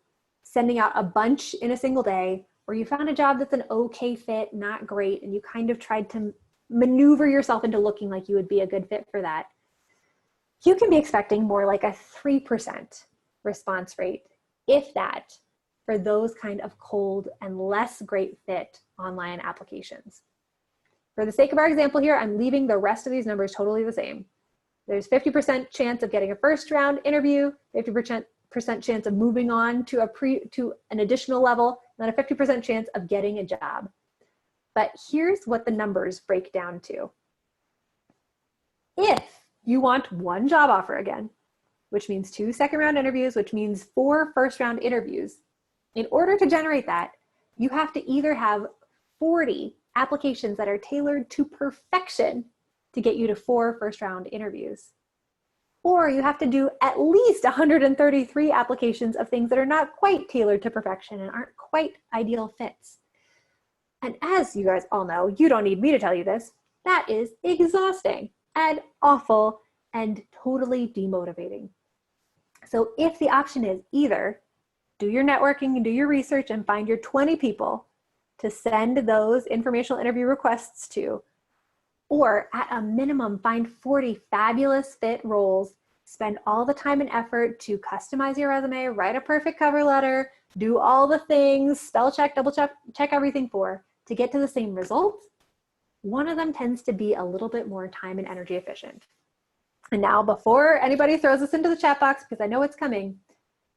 sending out a bunch in a single day, or you found a job that's an okay fit, not great, and you kind of tried to maneuver yourself into looking like you would be a good fit for that, you can be expecting more like a 3% response rate, if that, for those kind of cold and less great fit online applications. For the sake of our example here, I'm leaving the rest of these numbers totally the same. There's 50% chance of getting a first round interview, 50% chance of moving on to an additional level, and then a 50% chance of getting a job. But here's what the numbers break down to. If you want one job offer again, which means 2 second round interviews, which means 4 first round interviews, in order to generate that, you have to either have 40 applications that are tailored to perfection to get you to 4 first round interviews. Or you have to do at least 133 applications of things that are not quite tailored to perfection and aren't quite ideal fits. And as you guys all know, you don't need me to tell you this, that is exhausting and awful and totally demotivating. So if the option is either do your networking and do your research and find your 20 people to send those informational interview requests to, or at a minimum, find 40 fabulous fit roles, spend all the time and effort to customize your resume, write a perfect cover letter, do all the things, spell check, double check everything to get to the same result, one of them tends to be a little bit more time and energy efficient. And now before anybody throws this into the chat box, because I know it's coming,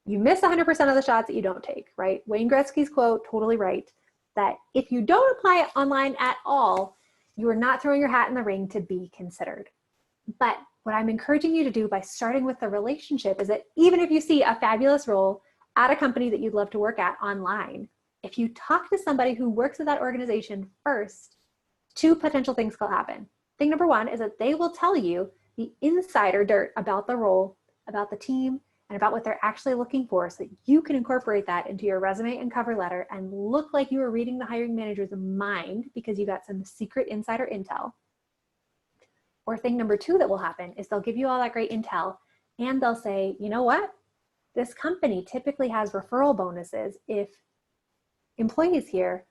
you miss 100% of the shots that you don't take, right? Wayne Gretzky's quote, totally right, that if you don't apply online at all, you are not throwing your hat in the ring to be considered. But what I'm encouraging you to do by starting with the relationship is that even if you see a fabulous role at a company that you'd love to work at online, if you talk to somebody who works at that organization first, 2 potential things will happen. Thing number 1 is that they will tell you the insider dirt about the role, about the team, and about what they're actually looking for so that you can incorporate that into your resume and cover letter and look like you are reading the hiring manager's mind because you got some secret insider intel. Or thing number 2 that will happen is they'll give you all that great intel and they'll say, you know what? This company typically has referral bonuses if employees here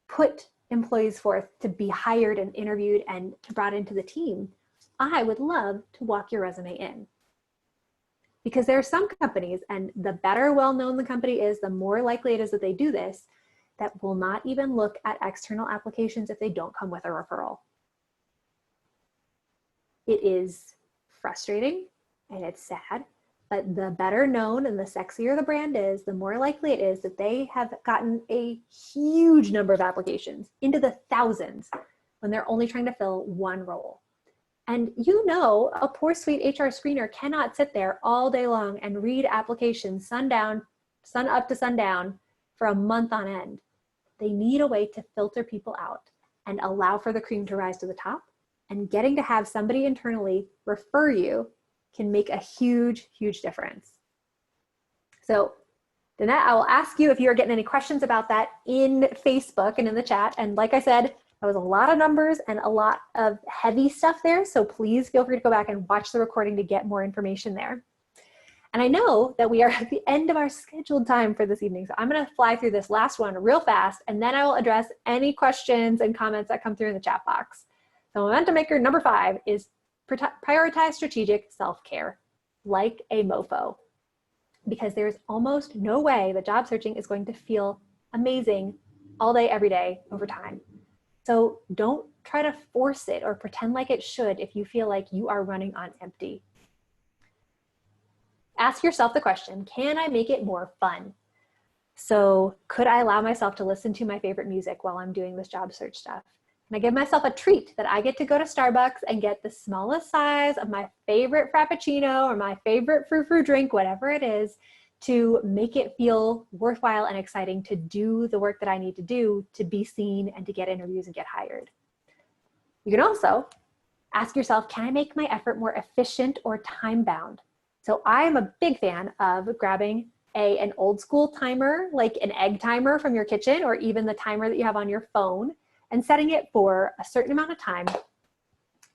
put employees forth to be hired and interviewed and brought into the team. I would love to walk your resume in. Because there are some companies, and the better well-known the company is, the more likely it is that they do this, that will not even look at external applications if they don't come with a referral. It is frustrating and it's sad, but the better known and the sexier the brand is, the more likely it is that they have gotten a huge number of applications, into the thousands, when they're only trying to fill one role. And you know, a poor sweet HR screener cannot sit there all day long and read applications sun up to sundown for a month on end. They need a way to filter people out and allow for the cream to rise to the top. And getting to have somebody internally refer you can make a huge, huge difference. So Danette, I will ask you if you are getting any questions about that in Facebook and in the chat. And like I said, that was a lot of numbers and a lot of heavy stuff there. So please feel free to go back and watch the recording to get more information there. And I know that we are at the end of our scheduled time for this evening. So I'm going to fly through this last one real fast, and then I will address any questions and comments that come through in the chat box. So momentum maker number 5 is prioritize strategic self-care, like a mofo, because there's almost no way that job searching is going to feel amazing all day, every day, over time. So don't try to force it or pretend like it should if you feel like you are running on empty. Ask yourself the question, can I make it more fun? So could I allow myself to listen to my favorite music while I'm doing this job search stuff? Can I give myself a treat that I get to go to Starbucks and get the smallest size of my favorite Frappuccino or my favorite frou-frou drink, whatever it is, to make it feel worthwhile and exciting to do the work that I need to do to be seen and to get interviews and get hired? You can also ask yourself, can I make my effort more efficient or time-bound? So I am a big fan of grabbing an old school timer, like an egg timer from your kitchen, or even the timer that you have on your phone, and setting it for a certain amount of time,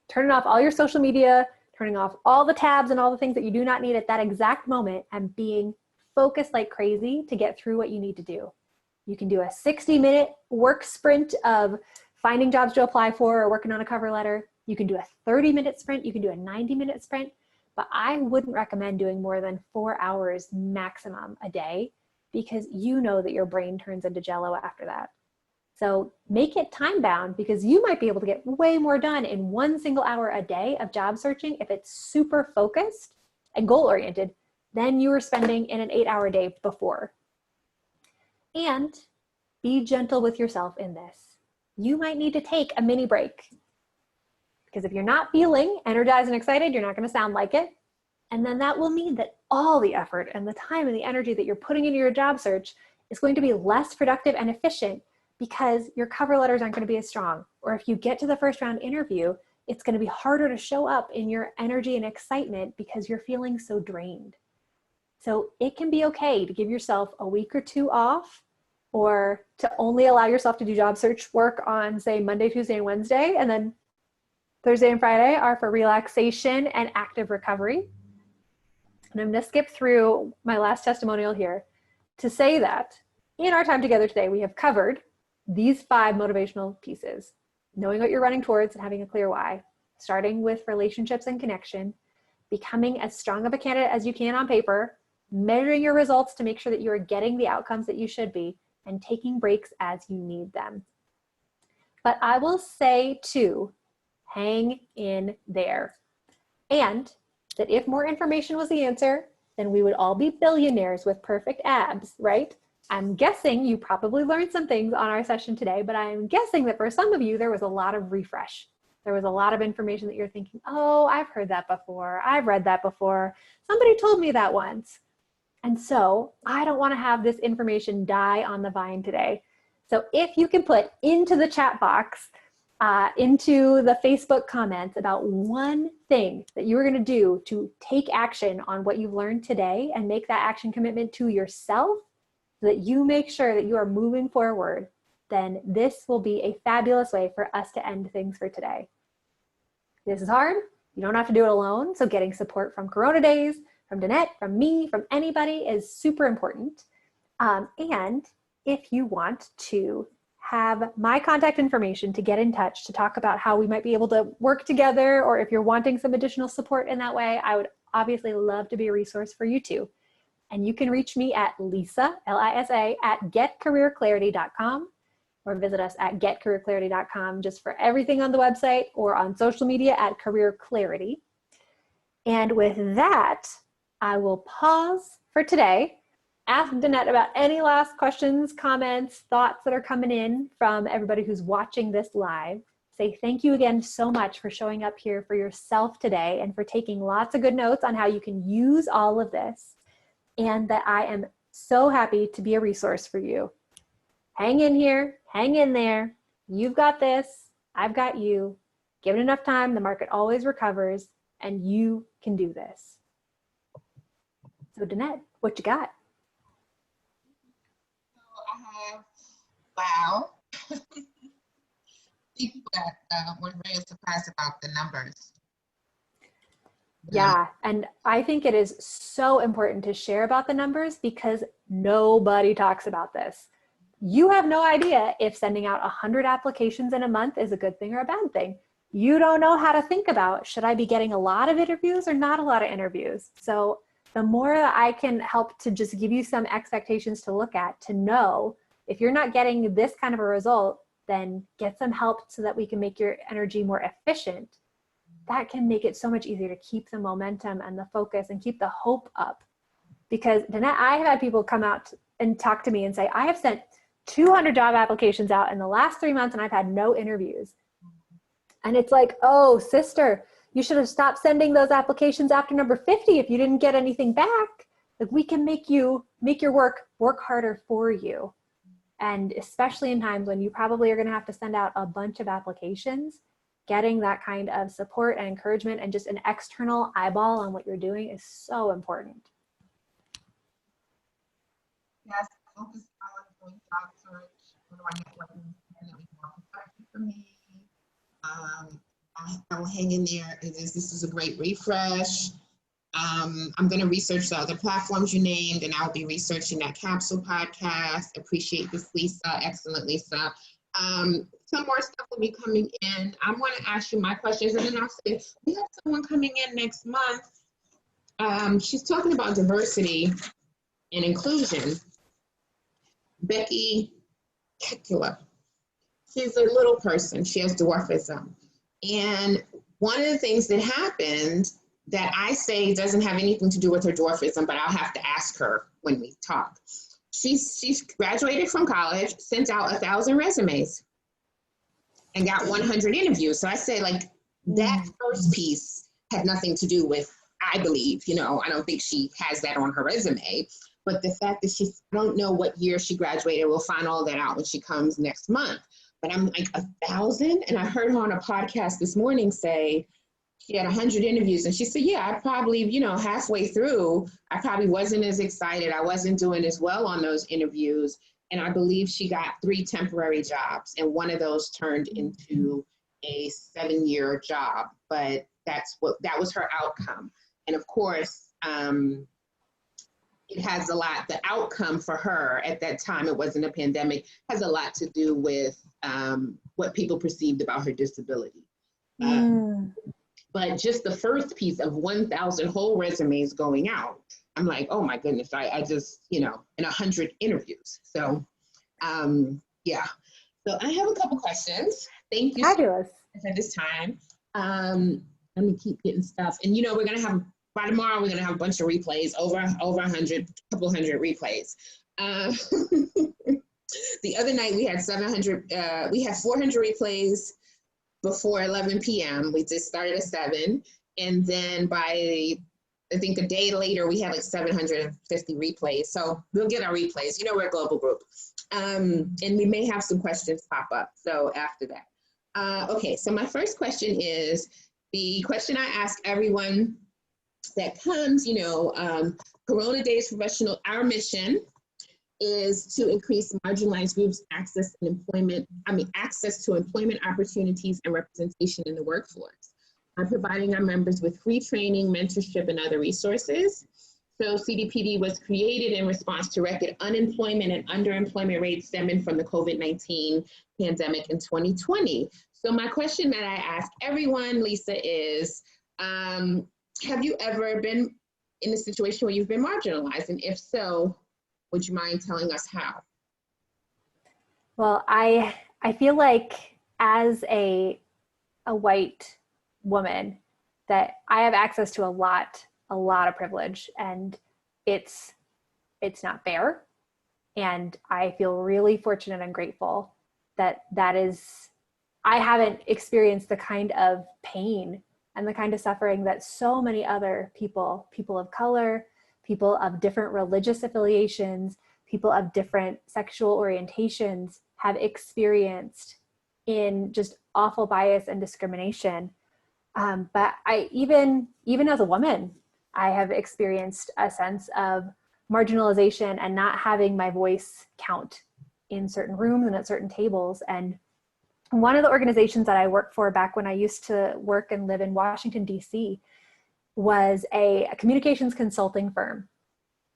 turning off all your social media, turning off all the tabs and all the things that you do not need at that exact moment, and being focused like crazy to get through what you need to do. You can do a 60-minute work sprint of finding jobs to apply for or working on a cover letter. You can do a 30-minute sprint. You can do a 90-minute sprint. But I wouldn't recommend doing more than 4 hours maximum a day, because you know that your brain turns into jello after that. So make it time bound, because you might be able to get way more done in 1 single hour a day of job searching if it's super focused and goal oriented than you were spending in an 8-hour day before. And be gentle with yourself in this. You might need to take a mini break, because if you're not feeling energized and excited, you're not going to sound like it. And then that will mean that all the effort and the time and the energy that you're putting into your job search is going to be less productive and efficient, because your cover letters aren't going to be as strong. Or if you get to the first round interview, it's going to be harder to show up in your energy and excitement because you're feeling so drained. So it can be okay to give yourself a week or 2 off, or to only allow yourself to do job search work on, say, Monday, Tuesday, and Wednesday, and then Thursday and Friday are for relaxation and active recovery. And I'm going to skip through my last testimonial here to say that in our time together today, we have covered these 5 motivational pieces: knowing what you're running towards and having a clear why, starting with relationships and connection, becoming as strong of a candidate as you can on paper, measuring your results to make sure that you are getting the outcomes that you should be, and taking breaks as you need them. But I will say too, hang in there. And that if more information was the answer, then we would all be billionaires with perfect abs, right? I'm guessing you probably learned some things on our session today, but I'm guessing that for some of you, there was a lot of refresh. There was a lot of information that you're thinking, oh, I've heard that before. I've read that before. Somebody told me that once. And so I don't want to have this information die on the vine today. So if you can put into the chat box, into the Facebook comments about one thing that you are going to do to take action on what you've learned today and make that action commitment to yourself, so that you make sure that you are moving forward, then this will be a fabulous way for us to end things for today. This is hard. You don't have to do it alone. So getting support from Corona Daze, from Danette, from me, from anybody is super important. And if you want to have my contact information to get in touch to talk about how we might be able to work together, or if you're wanting some additional support in that way, I would obviously love to be a resource for you too. And you can reach me at Lisa, L-I-S-A, at getcareerclarity.com, or visit us at getcareerclarity.com just for everything on the website, or on social media at Career Clarity. And with that, I will pause for today, ask Danette about any last questions, comments, thoughts that are coming in from everybody who's watching this live. Say thank you again so much for showing up here for yourself today, and for taking lots of good notes on how you can use all of this. And that I am so happy to be a resource for you. Hang in here, hang in there. You've got this, I've got you. Given enough time, the market always recovers, and you can do this. So Danette, what you got? I have, wow. People that were very surprised about the numbers. Yeah, and I think it is so important to share about the numbers, because nobody talks about this. You have no idea if sending out 100 applications in a month is a good thing or a bad thing. You don't know how to think about, should I be getting a lot of interviews or not a lot of interviews? So the more that I can help to just give you some expectations to look at, to know if you're not getting this kind of a result, then get some help so that we can make your energy more efficient. That can make it so much easier to keep the momentum and the focus and keep the hope up. Because Danette, I have had people come out and talk to me and say, I have sent 200 job applications out in the last 3 months and I've had no interviews. And it's like, oh, sister, you should have stopped sending those applications after number 50 if you didn't get anything back. Like, we can make your work harder for you. And especially in times when you probably are going to have to send out a bunch of applications, getting that kind of support and encouragement and just an external eyeball on what you're doing is so important. Yes, focus on doing job search. What do I get working more productive for me? I will hang in there. This is a great refresh. I'm going to research the other platforms you named, and I'll be researching that capsule podcast. Appreciate this, Lisa. Excellent, Lisa. Some more stuff will be coming in. I'm going to ask you my questions, and then I'll say, we have someone coming in next month. She's talking about diversity and inclusion. Becky Kekula. she's a little person. She has dwarfism. And one of the things that happened that I say doesn't have anything to do with her dwarfism, but I'll have to ask her when we talk. She's graduated from college, sent out 1,000 resumes, and got 100 interviews. So I say, like, that first piece had nothing to do with, I believe, I don't think she has that on her resume. But the fact that I don't know what year she graduated, we'll find all that out when she comes next month. But I'm like, 1,000? And I heard her on a podcast this morning say she had 100 interviews. And she said, yeah, I probably, halfway through, I probably wasn't as excited. I wasn't doing as well on those interviews. And I believe she got 3 temporary jobs. And one of those turned into a 7-year job. But that was her outcome. And of course, it has a lot, the outcome for her at that time, it wasn't a pandemic, has a lot to do with what people perceived about her disability. But just the first piece of 1,000 whole resumes going out, I'm like, oh my goodness, I just, and 100 interviews. So, yeah. So I have a couple questions. Thank you Fabulous. For this time. Let me keep getting stuff. And, we're going to have, by tomorrow, we're going to have a bunch of replays, over 100, couple hundred replays. The other night we had 400 replays before 11 p.m. We just started at 7. And then by, I think a day later, we had like 750 replays. So we'll get our replays. We're a global group. And we may have some questions pop up. So after that. Okay, so my first question is the question I ask everyone that comes, Corona Daze Professional, our mission is to increase marginalized groups' access to employment opportunities and representation in the workforce by providing our members with free training, mentorship, and other resources. So CDPD was created in response to record unemployment and underemployment rates stemming from the COVID-19 pandemic in 2020. So my question that I ask everyone, Lisa, is, have you ever been in a situation where you've been marginalized? And if so, would you mind telling us how? Well, I feel like as a white woman that I have access to a lot of privilege, and it's not fair. And I feel really fortunate and grateful that I haven't experienced the kind of pain and the kind of suffering that so many other people of color, people of different religious affiliations, people of different sexual orientations have experienced in just awful bias and discrimination. But even as a woman, I have experienced a sense of marginalization and not having my voice count in certain rooms and at certain tables. And one of the organizations that I worked for back when I used to work and live in Washington, D.C., was a communications consulting firm.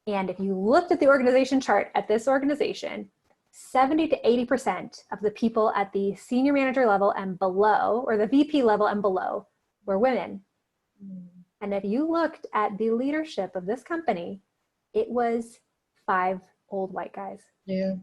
And if you looked at the organization chart at this organization, 70 to 80% of the people at the senior manager level and below, or the VP level and below, were women. And if you looked at the leadership of this company, it was 5 old white guys. Yeah.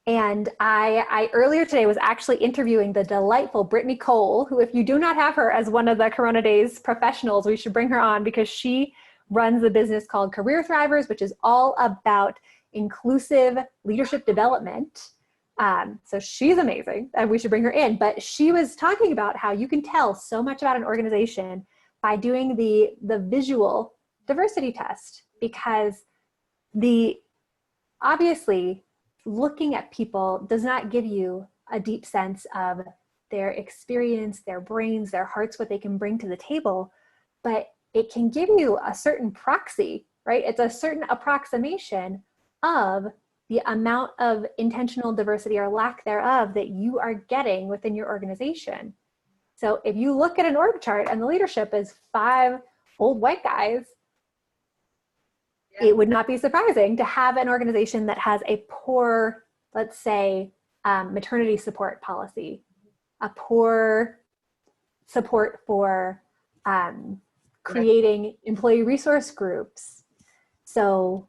And I earlier today was actually interviewing the delightful Brittany Cole, who, if you do not have her as one of the Corona Daze professionals, we should bring her on, because she runs a business called Career Thrivers, which is all about inclusive leadership development. So she's amazing, and we should bring her in. But she was talking about how you can tell so much about an organization by doing the visual diversity test, because obviously looking at people does not give you a deep sense of their experience, their brains, their hearts, what they can bring to the table, but it can give you a certain proxy, right? It's a certain approximation of the amount of intentional diversity or lack thereof that you are getting within your organization. So if you look at an org chart and the leadership is 5 old white guys, it would not be surprising to have an organization that has a poor, let's say, maternity support policy, a poor support for creating employee resource groups. So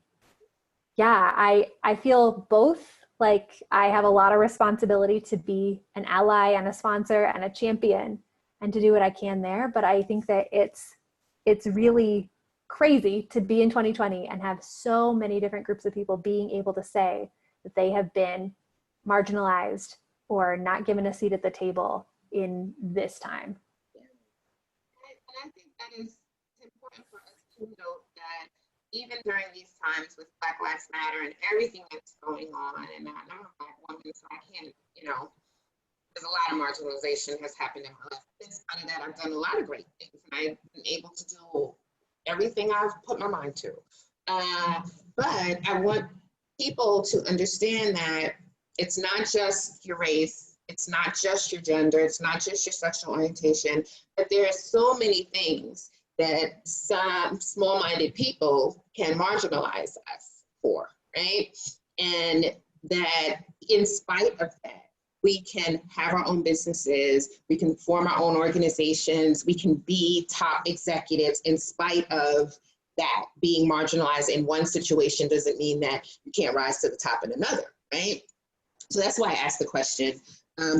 yeah, I feel both like I have a lot of responsibility to be an ally and a sponsor and a champion and to do what I can there. But I think that it's really crazy to be in 2020 and have so many different groups of people being able to say that they have been marginalized or not given a seat at the table in this time. Yeah. And I think that is important for us to note that even during these times with Black Lives Matter and everything that's going on, and I'm a Black woman, so I can't, there's a lot of marginalization has happened in my life. In spite of that, I've done a lot of great things, and I've been able to do everything I've put my mind to. But I want people to understand that it's not just your race, it's not just your gender, it's not just your sexual orientation, but there are so many things that some small-minded people can marginalize us for, right? And that in spite of that, we can have our own businesses, we can form our own organizations, we can be top executives in spite of that. Being marginalized in one situation doesn't mean that you can't rise to the top in another, right? So that's why I asked the question,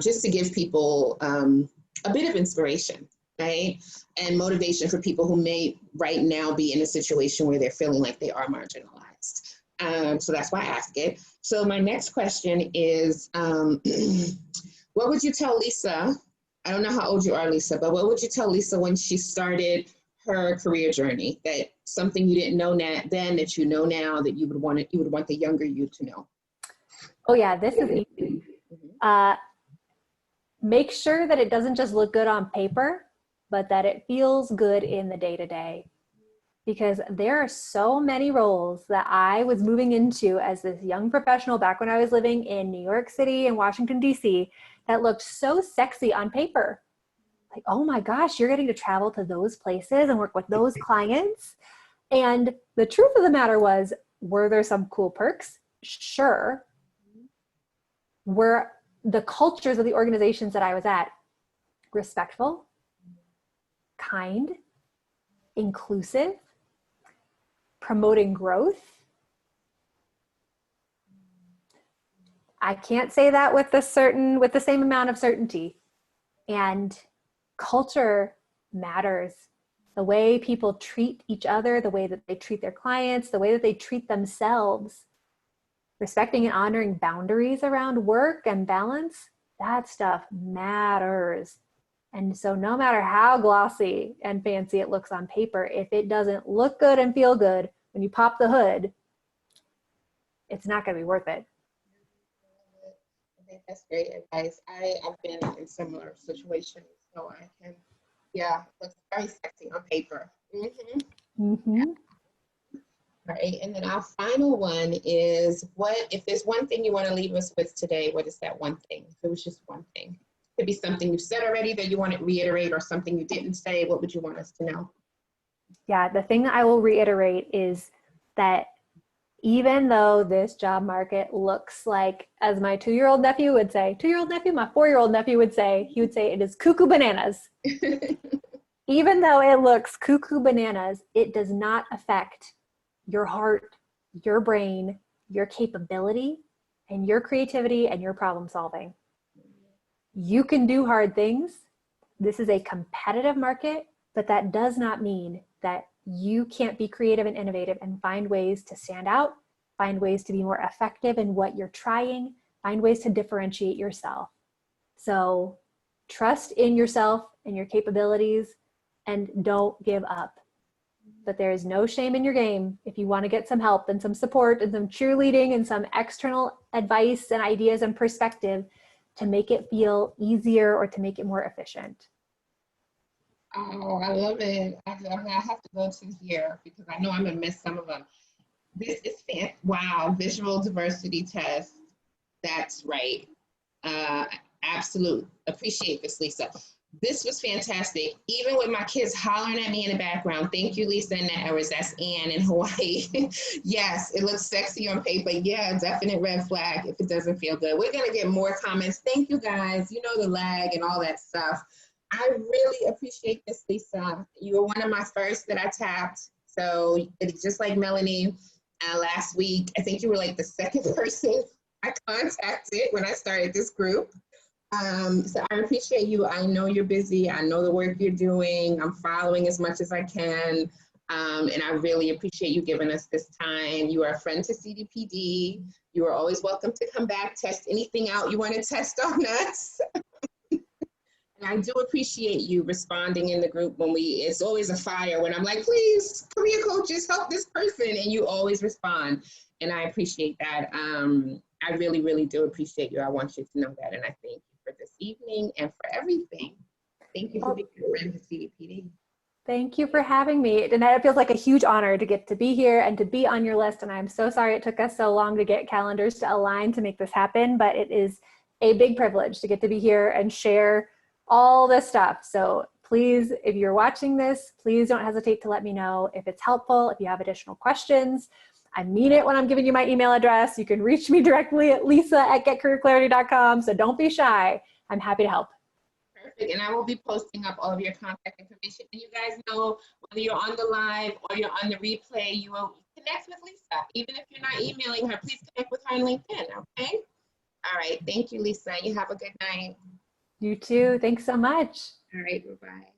just to give people a bit of inspiration, right? And motivation for people who may right now be in a situation where they're feeling like they are marginalized. So that's why I asked it. So my next question is, what would you tell Lisa? I don't know how old you are, Lisa, but what would you tell Lisa when she started her career journey? That something you didn't know then that you know now that you would want the younger you to know? Oh yeah, this is easy. Make sure that it doesn't just look good on paper, but that it feels good in the day-to-day. Because there are so many roles that I was moving into as this young professional back when I was living in New York City and Washington, D.C. that looked so sexy on paper. Like, oh my gosh, you're getting to travel to those places and work with those clients. And the truth of the matter was, were there some cool perks? Sure. Were the cultures of the organizations that I was at respectful, kind, inclusive, promoting growth? I can't say that with the same amount of certainty. And culture matters. The way people treat each other, the way that they treat their clients, the way that they treat themselves, respecting and honoring boundaries around work and balance, that stuff matters. And so no matter how glossy and fancy it looks on paper, if it doesn't look good and feel good when you pop the hood, it's not going to be worth it. I think that's great advice. I've been in similar situations, so I can, it looks very sexy on paper. Mm-hmm. Mm-hmm. Yeah. All right, and then our final one is, if there's one thing you want to leave us with today, what is that one thing? If it was just one thing. It could be something you said already that you want to reiterate, or something you didn't say. What would you want us to know? Yeah, the thing that I will reiterate is that even though this job market looks like, as my 2-year-old nephew would say, my 4-year-old nephew would say, he would say it is cuckoo bananas. Even though it looks cuckoo bananas, it does not affect your heart, your brain, your capability, and your creativity and your problem solving. You can do hard things. This is a competitive market, but that does not mean that you can't be creative and innovative and find ways to stand out, find ways to be more effective in what you're trying, find ways to differentiate yourself. So trust in yourself and your capabilities and don't give up. But there is no shame in your game if you want to get some help and some support and some cheerleading and some external advice and ideas and perspective to make it feel easier or to make it more efficient. Oh, I love it. I have to go to here because I know I'm going to miss some of them. This is wow, visual diversity test. That's right. Absolute. Appreciate this, Lisa. This was fantastic. Even with my kids hollering at me in the background. Thank you, Lisa and Hours. That's Ann in Hawaii. Yes, it looks sexy on paper. Yeah, definite red flag if it doesn't feel good. We're going to get more comments. Thank you, guys. You know the lag and all that stuff. I really appreciate this, Lisa. You were one of my first that I tapped. So it's just like Melanie last week. I think you were like the second person I contacted when I started this group. So I appreciate you. I know you're busy. I know the work you're doing. I'm following as much as I can. And I really appreciate you giving us this time. You are a friend to CDPD. You are always welcome to come back, test anything out you want to test on us. And I do appreciate you responding in the group when it's always a fire when I'm like, please, career coaches, help this person. And you always respond. And I appreciate that. I really, really do appreciate you. I want you to know that. And I thank you for this evening and for everything. Thank you for being a friend of CDPD. Thank you for having me. And it feels like a huge honor to get to be here and to be on your list. And I'm so sorry it took us so long to get calendars to align to make this happen, but it is a big privilege to get to be here and share all this stuff. So please, if you're watching this, please don't hesitate to let me know if it's helpful, if you have additional questions. I mean it when I'm giving you my email address. You can reach me directly at lisa@getcareerclarity.com. So don't be shy. I'm happy to help. Perfect. And I will be posting up all of your contact information. And you guys know whether you're on the live or you're on the replay, you will connect with Lisa. Even if you're not emailing her, please connect with her on LinkedIn, okay? All right. Thank you, Lisa. You have a good night. You too. Thanks so much. All right. Bye-bye.